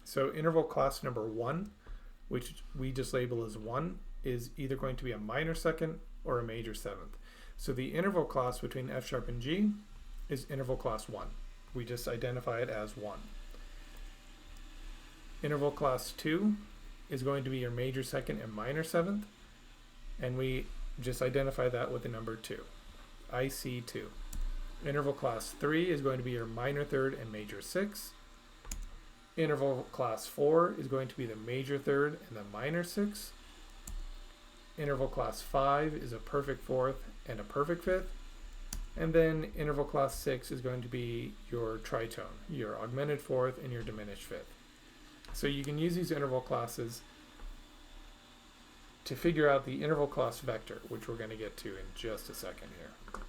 So interval class number 1, which we just label as 1, is either going to be a minor second or a major 7th. So the interval class between F sharp and G is interval class 1. We just identify it as 1. Interval class 2 is going to be your major second and minor 7th, and we just identify that with the number 2, IC2. Interval class 3 is going to be your minor 3rd and major 6th. Interval class 4 is going to be the major 3rd and the minor 6th. Interval class 5 is a perfect 4th and a perfect 5th. And then interval class 6 is going to be your tritone, your augmented 4th and your diminished 5th. So you can use these interval classes to figure out the interval class vector, which we're going to get to in just a second here.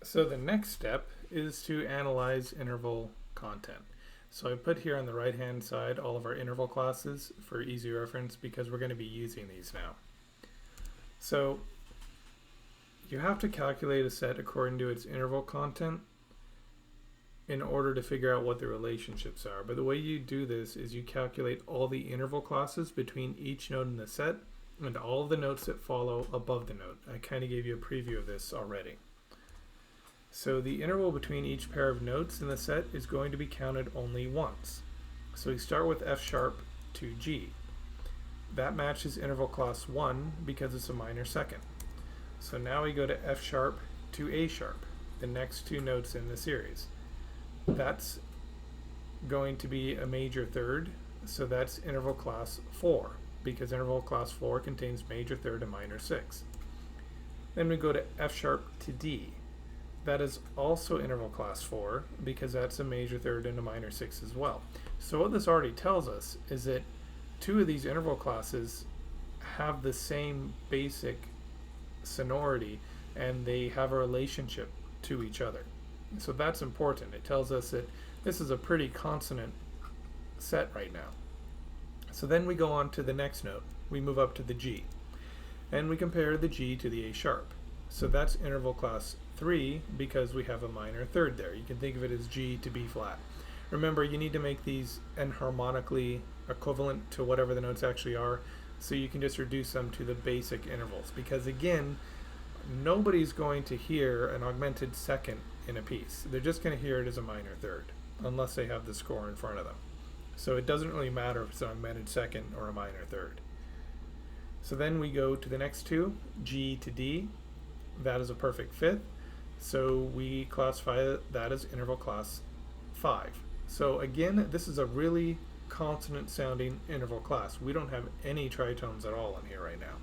So the next step is to analyze interval content. So I put here on the right hand side all of our interval classes for easy reference because we're going to be using these now. So you have to calculate a set according to its interval content in order to figure out what the relationships are. But the way you do this is you calculate all the interval classes between each note in the set and all of the notes that follow above the note. I kind of gave you a preview of this already. So the interval between each pair of notes in the set is going to be counted only once. So we start with F sharp to G. That matches interval class 1 because it's a minor second. So now we go to F sharp to A sharp, the next 2 notes in the series. That's going to be a major 3rd, so that's interval class 4, because interval class 4 contains major 3rd and minor 6. Then we go to F sharp to D. That is also interval class 4, because that's a major 3rd and a minor 6 as well. So what this already tells us is that 2 of these interval classes have the same basic sonority and they have a relationship to each other. So that's important. It tells us that this is a pretty consonant set right now. So then we go on to the next note. We move up to the G and we compare the G to the A sharp. So that's interval class 3 because we have a minor 3rd there. You can think of it as G to B flat. Remember, you need to make these enharmonically equivalent to whatever the notes actually are, so you can just reduce them to the basic intervals, because again, nobody's going to hear an augmented second in a piece. They're just going to hear it as a minor 3rd unless they have the score in front of them. So it doesn't really matter if it's an augmented second or a minor 3rd. So then we go to the next 2, G to D. That is a perfect 5th, so we classify that as interval class 5. So again, this is a really consonant sounding interval class. We don't have any tritones at all in here right now.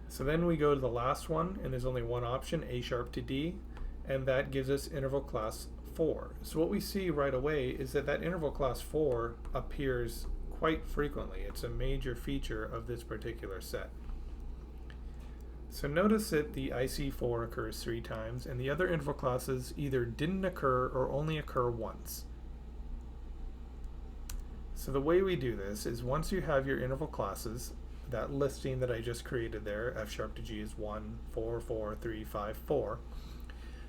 So then we go to the last one, and there's only one option, A sharp to D, and that gives us interval class 4. So what we see right away is that that interval class 4 appears quite frequently. It's a major feature of this particular set. So notice that the IC4 occurs 3 times, and the other interval classes either didn't occur or only occur once. So the way we do this is once you have your interval classes, that listing that I just created there, F sharp to G is 1, 4, 4, 3, 5, 4,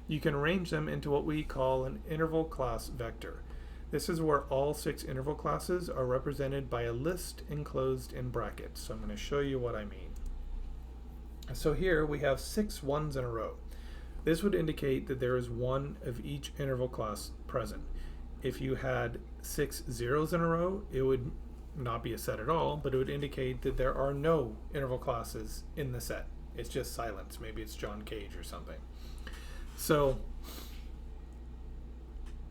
you can arrange them into what we call an interval class vector. This is where all 6 interval classes are represented by a list enclosed in brackets. So I'm going to show you what I mean. So here we have 6 ones in a row. This would indicate that there is one of each interval class present. If you had 6 zeros in a row, it would not be a set at all, but it would indicate that there are no interval classes in the set. It's just silence. Maybe it's John Cage or something. So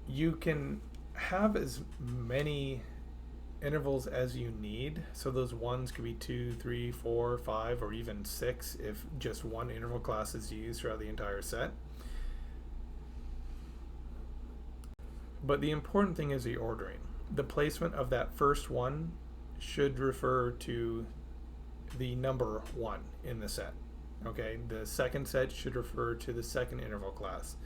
you can have as many intervals as you need. So those ones could be 2, 3, 4, 5, or even 6 if just one interval class is used throughout the entire set. But the important thing is the ordering. The placement of that first one should refer to the number 1 in the set. Okay, the second set should refer to the second interval class.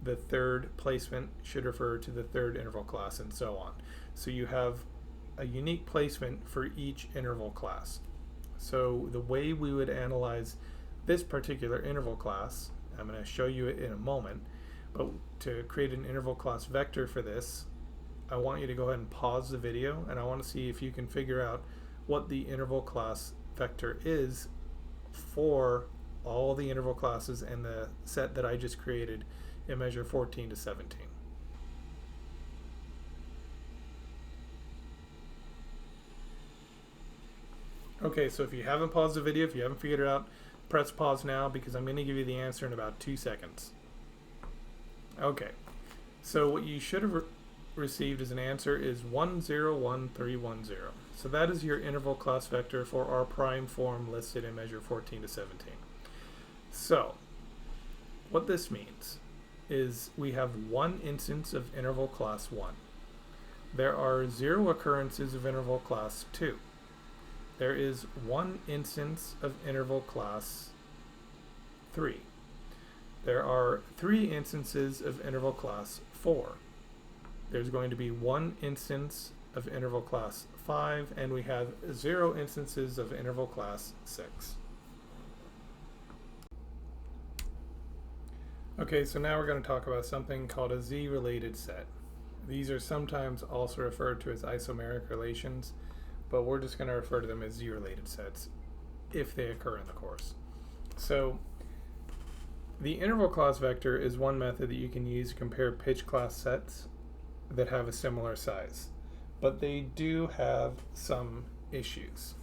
The third placement should refer to the third interval class, and so on. So you have a unique placement for each interval class. So the way we would analyze this particular interval class, I'm going to show you it in a moment, but to create an interval class vector for this, I want you to go ahead and pause the video, and I want to see if you can figure out what the interval class vector is for all the interval classes and the set that I just created in measure 14 to 17. Okay, so if you haven't paused the video, if you haven't figured it out, press pause now because I'm going to give you the answer in about 2 seconds. Okay, so what you should have received as an answer is 101310. So that is your interval class vector for our prime form listed in measure 14 to 17. So what this means is we have one instance of interval class 1. There are 0 occurrences of interval class 2. There is 1 instance of interval class 3. There are 3 instances of interval class 4. There's going to be 1 instance of interval class 5, and we have 0 instances of interval class 6. Okay, so now we're going to talk about something called a Z-related set. These are sometimes also referred to as isomeric relations, but we're just going to refer to them as Z-related sets if they occur in the course. So the interval class vector is one method that you can use to compare pitch class sets that have a similar size, but they do have some issues.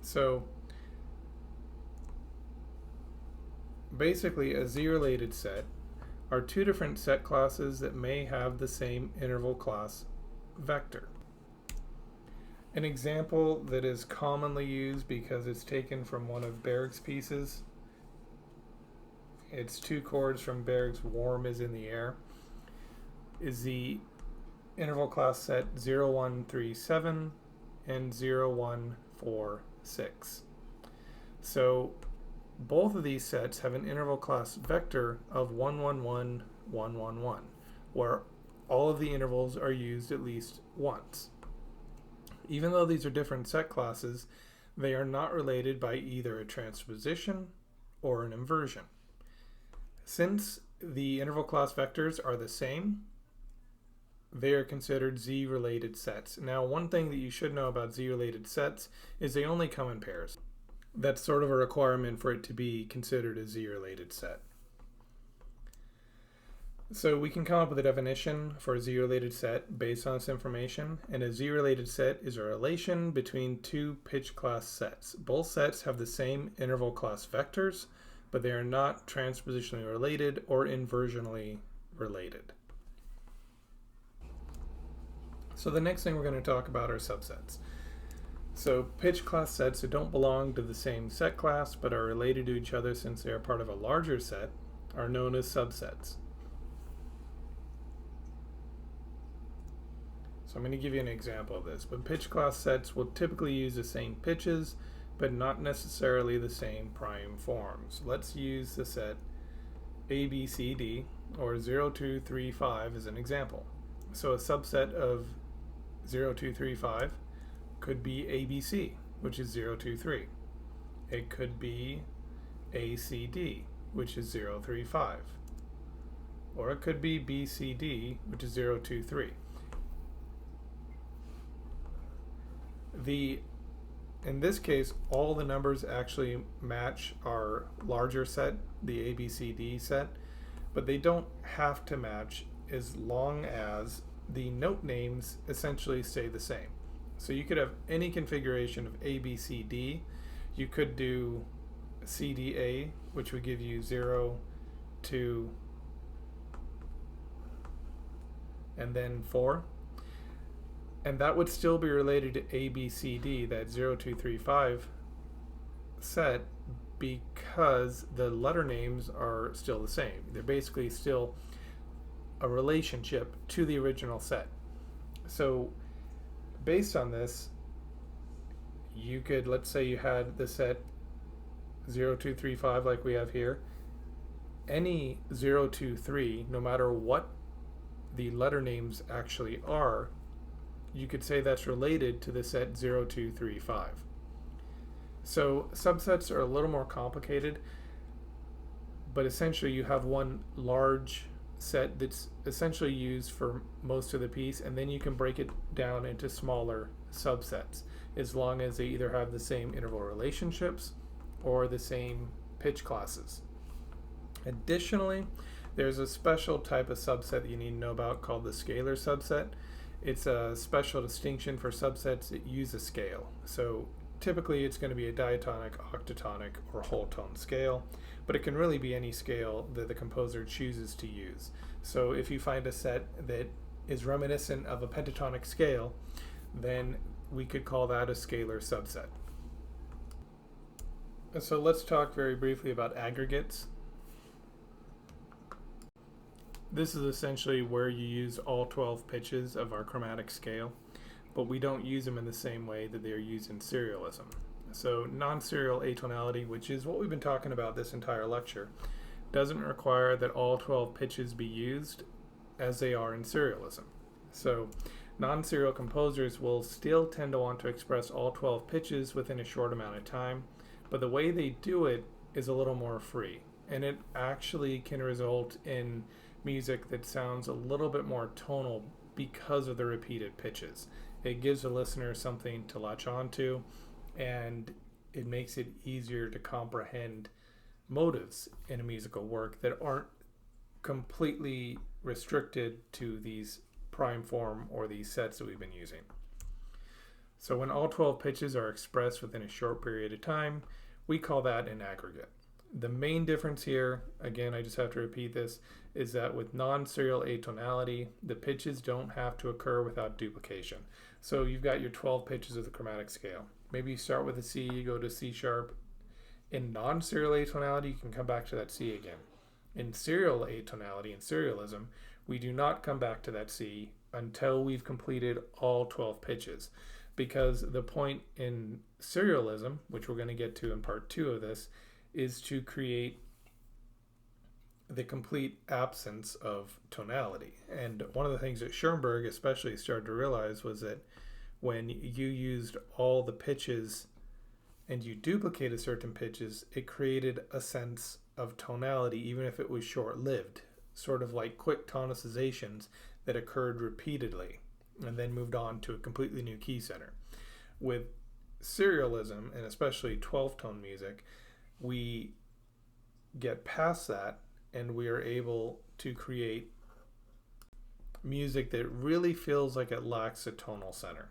So basically, a Z-related set are 2 different set classes that may have the same interval class vector. An example that is commonly used because it's taken from one of Berg's pieces, it's 2 chords from Berg's Warm is in the Air, is the interval class set 0137 and 0146. So both of these sets have an interval class vector of 111, 111, where all of the intervals are used at least once. Even though these are different set classes, they are not related by either a transposition or an inversion. Since the interval class vectors are the same, they are considered Z-related sets. Now, one thing that you should know about Z-related sets is they only come in pairs. That's sort of a requirement for it to be considered a Z-related set. So we can come up with a definition for a Z-related set based on this information, and a Z-related set is a relation between 2 pitch class sets. Both sets have the same interval class vectors, but they are not transpositionally related or inversionally related. So the next thing we're going to talk about are subsets. So pitch class sets that don't belong to the same set class but are related to each other since they are part of a larger set are known as subsets. So I'm going to give you an example of this. But pitch class sets will typically use the same pitches but not necessarily the same prime forms. Let's use the set ABCD or 0235 as an example. So a subset of 0235 could be ABC, which is 023. It could be ACD, which is 0, 3, 5. Or it could be B, C, D, which is 0, 2, 3. In this case, all the numbers actually match our larger set, the A, B, C, D set, but they don't have to match as long as the note names essentially stay the same. So you could have any configuration of A, B, C, D. You could do C, D, A, which would give you 0, 2, and then 4. And that would still be related to A, B, C, D, that 0, 2, 3, 5 set, because the letter names are still the same. They're basically still a relationship to the original set. So based on this, you could, let's say you had the set 0, 2, 3, 5 like we have here. Any 0, 2, 3, no matter what the letter names actually are, you could say that's related to the set 0, 2, 3, 5. So subsets are a little more complicated, but essentially you have one large set that's essentially used for most of the piece, and then you can break it down into smaller subsets as long as they either have the same interval relationships or the same pitch classes. Additionally, there's a special type of subset that you need to know about called the scalar subset. It's a special distinction for subsets that use a scale. So typically it's going to be a diatonic, octatonic, or whole tone scale, but it can really be any scale that the composer chooses to use. So if you find a set that is reminiscent of a pentatonic scale, then we could call that a scalar subset. So let's talk very briefly about aggregates. This is essentially where you use all 12 pitches of our chromatic scale, but we don't use them in the same way that they are used in serialism. So nonserial atonality, which is what we've been talking about this entire lecture, doesn't require that all 12 pitches be used as they are in serialism. So non-serial composers will still tend to want to express all 12 pitches within a short amount of time, but the way they do it is a little more free, and it actually can result in music that sounds a little bit more tonal because of the repeated pitches. It gives the listener something to latch onto, and it makes it easier to comprehend motives in a musical work that aren't completely restricted to these prime form or these sets that we've been using. So when all 12 pitches are expressed within a short period of time, we call that an aggregate. The main difference here, again, I just have to repeat this, is that with non-serial atonality, the pitches don't have to occur without duplication. So you've got your 12 pitches of the chromatic scale. Maybe you start with a C, you go to C sharp. In non-serial atonality, you can come back to that C again. In serial atonality, in serialism, we do not come back to that C until we've completed all 12 pitches. Because the point in serialism, which we're going to get to in part 2 of this, is to create the complete absence of tonality. And one of the things that Schoenberg especially started to realize was that when you used all the pitches and you duplicated certain pitches, it created a sense of tonality, even if it was short-lived, sort of like quick tonicizations that occurred repeatedly and then moved on to a completely new key center. With serialism, and especially 12-tone music, we get past that and we are able to create music that really feels like it lacks a tonal center.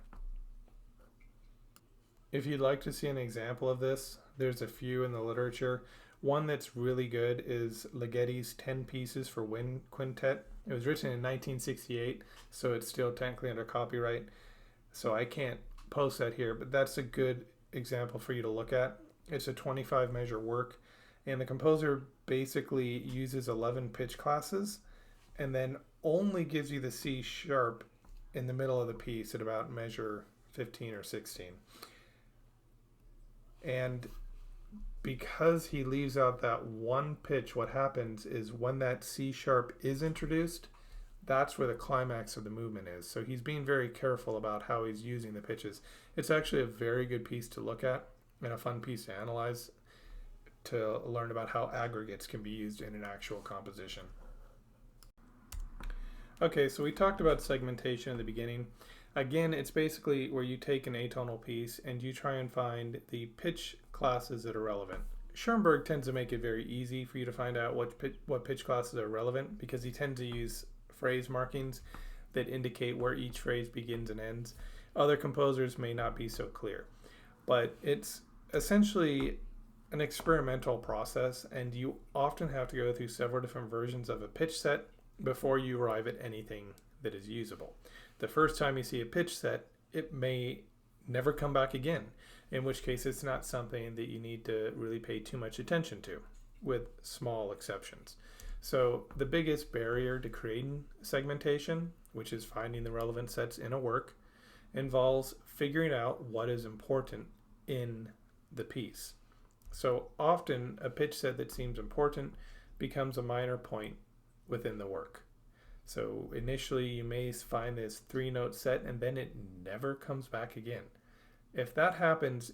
If you'd like to see an example of this, there's a few in the literature. One that's really good is Ligeti's 10 Pieces for Wind Quintet. It was written in 1968, so it's still technically under copyright, so I can't post that here, but that's a good example for you to look at. It's a 25 measure work, and the composer basically uses 11 pitch classes and then only gives you the C sharp in the middle of the piece at about measure 15 or 16. And because he leaves out that one pitch, what happens is when that C sharp is introduced, that's where the climax of the movement is. So he's being very careful about how he's using the pitches. It's actually a very good piece to look at and a fun piece to analyze. to learn about how aggregates can be used in an actual composition. Okay, so we talked about segmentation in the beginning. Again, it's basically where you take an atonal piece and you try and find the pitch classes that are relevant. Schoenberg tends to make it very easy for you to find out what pitch classes are relevant, because he tends to use phrase markings that indicate where each phrase begins and ends. Other composers may not be so clear, but it's essentially an experimental process, and you often have to go through several different versions of a pitch set before you arrive at anything that is usable. The first time you see a pitch set, it may never come back again, in which case it's not something that you need to really pay too much attention to, with small exceptions. So the biggest barrier to creating segmentation, which is finding the relevant sets in a work, involves figuring out what is important in the piece. So often a pitch set that seems important becomes a minor point within the work. So initially you may find this 3-note set and then it never comes back again. If that happens,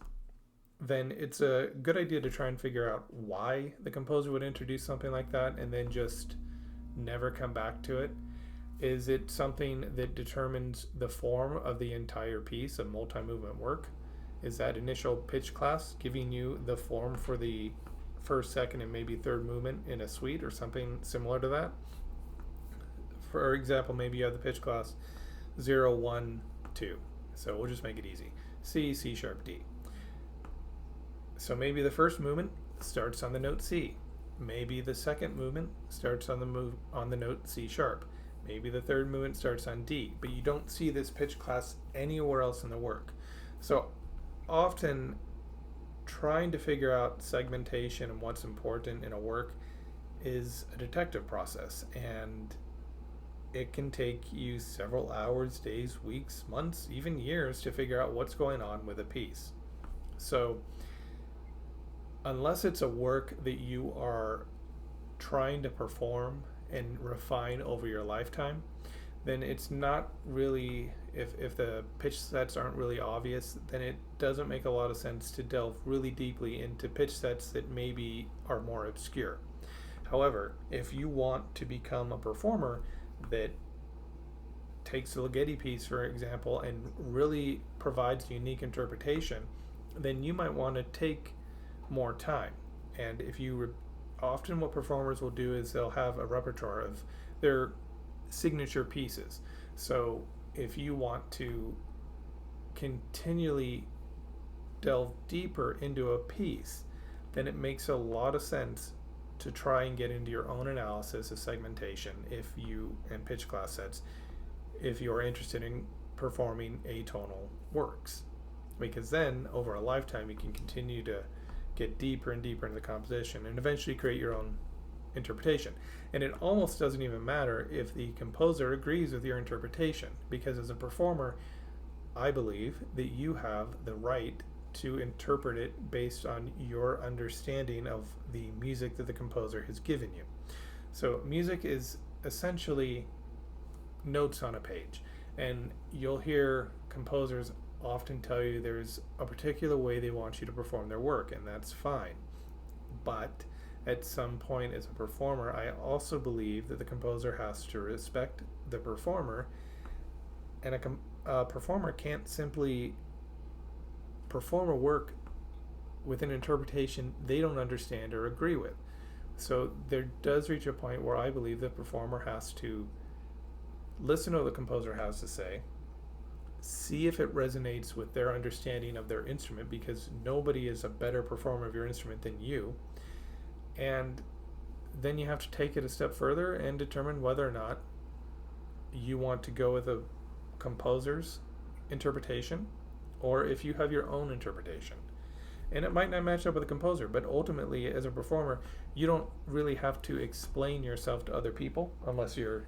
then it's a good idea to try and figure out why the composer would introduce something like that and then just never come back to it. Is it something that determines the form of the entire piece, a multi-movement work? Is that initial pitch class giving you the form for the first, second, and maybe third movement in a suite or something similar to that? For example, maybe you have the pitch class 0, 1, 2. So we'll just make it easy. C, C sharp, D. So maybe the first movement starts on the note C. Maybe the second movement starts on the note C sharp. Maybe the third movement starts on D, but you don't see this pitch class anywhere else in the work. So often trying to figure out segmentation and what's important in a work is a detective process, and it can take you several hours, days, weeks, months, even years to figure out what's going on with a piece. So unless it's a work that you are trying to perform and refine over your lifetime, then it's not really, if the pitch sets aren't really obvious, then it doesn't make a lot of sense to delve really deeply into pitch sets that maybe are more obscure. However, if you want to become a performer that takes a Ligeti piece, for example, and really provides unique interpretation, then you might want to take more time. And if you often what performers will do is they'll have a repertoire of their signature pieces. So if you want to continually delve deeper into a piece, then it makes a lot of sense to try and get into your own analysis of segmentation and pitch class sets if you're interested in performing atonal works, because then over a lifetime you can continue to get deeper and deeper into the composition and eventually create your own interpretation. And it almost doesn't even matter if the composer agrees with your interpretation, because as a performer, I believe that you have the right to interpret it based on your understanding of the music that the composer has given you. So music is essentially notes on a page, and you'll hear composers often tell you there's a particular way they want you to perform their work, and that's fine. But at some point as a performer, I also believe that the composer has to respect the performer, and a performer can't simply perform a work with an interpretation they don't understand or agree with. So there does reach a point where I believe the performer has to listen to what the composer has to say, see if it resonates with their understanding of their instrument, because nobody is a better performer of your instrument than you. And then you have to take it a step further and determine whether or not you want to go with a composer's interpretation or if you have your own interpretation. And it might not match up with a composer, but ultimately as a performer, you don't really have to explain yourself to other people unless you're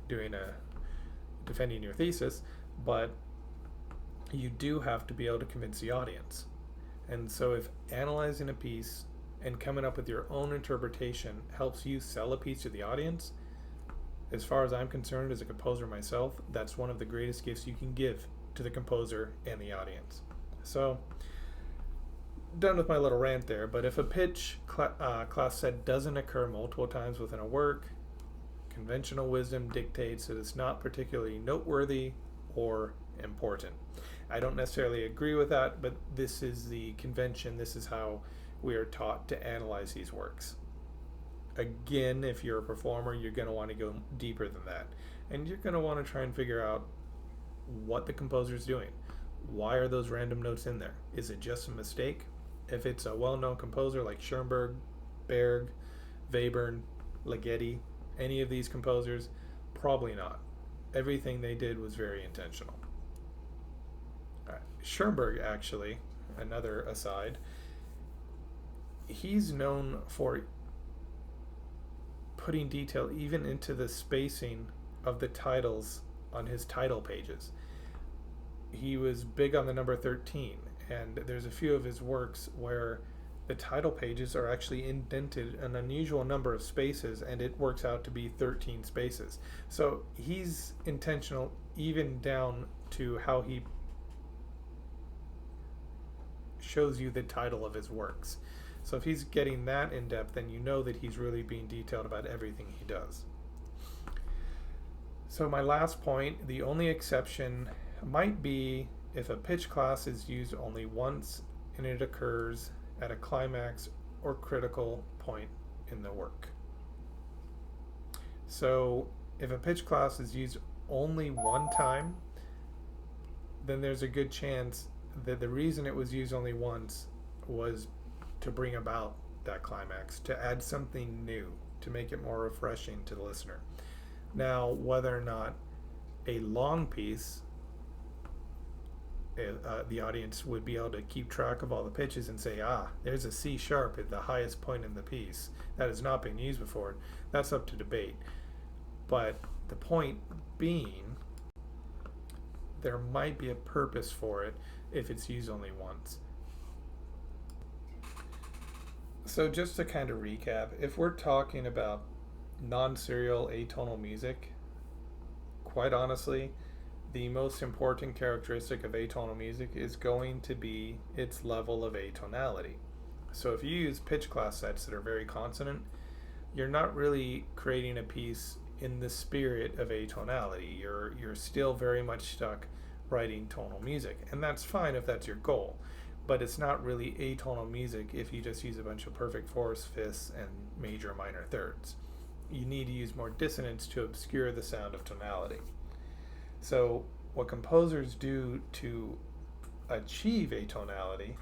defending your thesis, but you do have to be able to convince the audience. And so if analyzing a piece and coming up with your own interpretation helps you sell a piece to the audience, as far as I'm concerned as a composer myself, that's one of the greatest gifts you can give to the composer and the audience. So done with my little rant there, but if a pitch class set doesn't occur multiple times within a work, conventional wisdom dictates that it's not particularly noteworthy or important. I don't necessarily agree with that, but this is the convention. This is how we are taught to analyze these works. Again, if you're a performer, you're going to want to go deeper than that. And you're going to want to try and figure out what the composer's doing. Why are those random notes in there? Is it just a mistake? If it's a well-known composer like Schoenberg, Berg, Webern, Ligeti, any of these composers, probably not. Everything they did was very intentional. Schoenberg, actually, another aside, he's known for putting detail even into the spacing of the titles on his title pages. He was big on the number 13, and there's a few of his works where the title pages are actually indented an unusual number of spaces, and it works out to be 13 spaces. So he's intentional even down to how he shows you the title of his works. So if he's getting that in depth, then you know that he's really being detailed about everything he does. So my last point, the only exception might be if a pitch class is used only once and it occurs at a climax or critical point in the work. So if a pitch class is used only one time, then there's a good chance that the reason it was used only once was to bring about that climax, to add something new, to make it more refreshing to the listener. Now, whether or not a long piece, the audience would be able to keep track of all the pitches and say, there's a C sharp at the highest point in the piece. That has not been used before. That's up to debate. But the point being, there might be a purpose for it if it's used only once. So just to kind of recap, if we're talking about non-serial atonal music, quite honestly, the most important characteristic of atonal music is going to be its level of atonality. So if you use pitch class sets that are very consonant, you're not really creating a piece in the spirit of atonality. You're still very much stuck writing tonal music, and that's fine if that's your goal, but it's not really atonal music if you just use a bunch of perfect fourths, fifths, and major minor thirds. You need to use more dissonance to obscure the sound of tonality. So what composers do to achieve atonality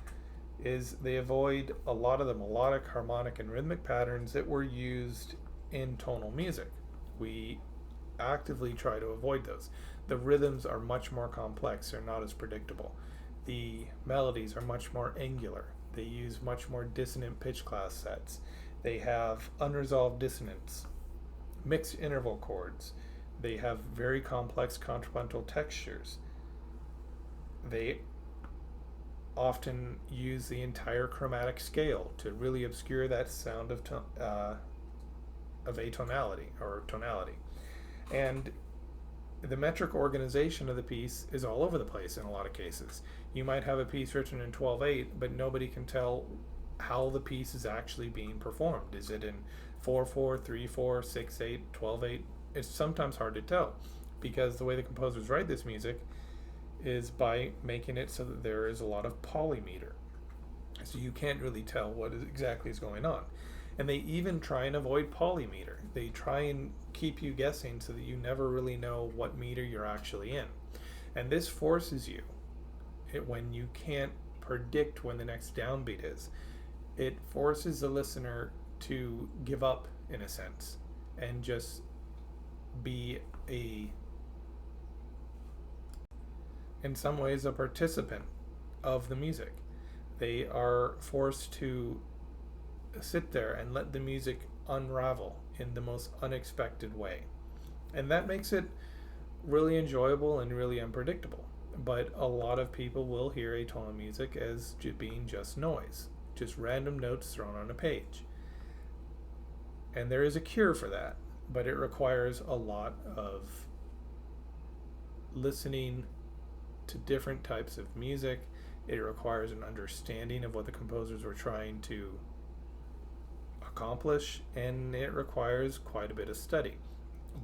is they avoid a lot of the melodic, harmonic, and rhythmic patterns that were used in tonal music. We actively try to avoid those. The rhythms are much more complex, they're not as predictable. The melodies are much more angular. They use much more dissonant pitch class sets. They have unresolved dissonance, mixed interval chords. They have very complex contrapuntal textures. They often use the entire chromatic scale to really obscure that sound of atonality or tonality. And the metric organization of the piece is all over the place in a lot of cases. You might have a piece written in 12/8, but nobody can tell how the piece is actually being performed. Is it in 4/4, 3/4, 6/8, 12/8? It's sometimes hard to tell because the way the composers write this music is by making it so that there is a lot of polymeter. So you can't really tell what exactly is going on. And they even try and avoid polymeter. They try and keep you guessing so that you never really know what meter you're actually in. And this forces you, when you can't predict when the next downbeat is, it forces the listener to give up, in a sense, and just be in some ways, a participant of the music. They are forced to sit there and let the music unravel in the most unexpected way. And that makes it really enjoyable and really unpredictable. But a lot of people will hear atonal music as being just noise, just random notes thrown on a page. And there is a cure for that, but it requires a lot of listening to different types of music It requires an understanding of what the composers were trying to accomplish, and it requires quite a bit of study.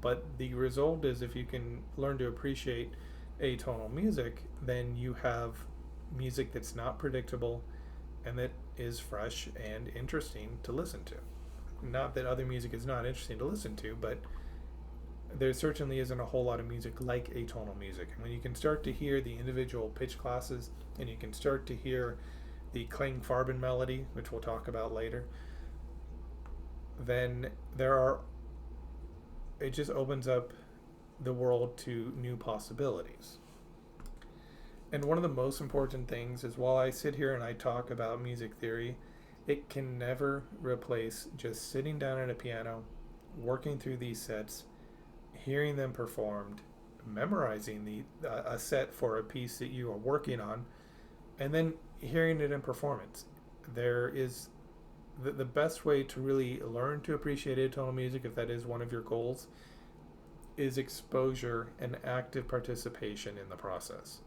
But the result is, if you can learn to appreciate atonal music, then you have music that's not predictable and that is fresh and interesting to listen to. Not that other music is not interesting to listen to, but there certainly isn't a whole lot of music like atonal music. And when you can start to hear the individual pitch classes, and you can start to hear the Klangfarben melody, which we'll talk about later, then it just opens up the world to new possibilities. And one of the most important things is, while I sit here and I talk about music theory, it can never replace just sitting down at a piano, working through these sets, hearing them performed, memorizing a set for a piece that you are working on, and then hearing it in performance. There is the best way to really learn to appreciate atonal music, if that is one of your goals, is exposure and active participation in the process.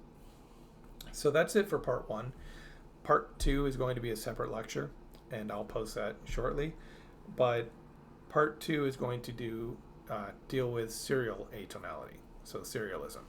So that's it for part 1. Part 2 is going to be a separate lecture, and I'll post that shortly. But part 2 is going to deal with serial atonality, so serialism.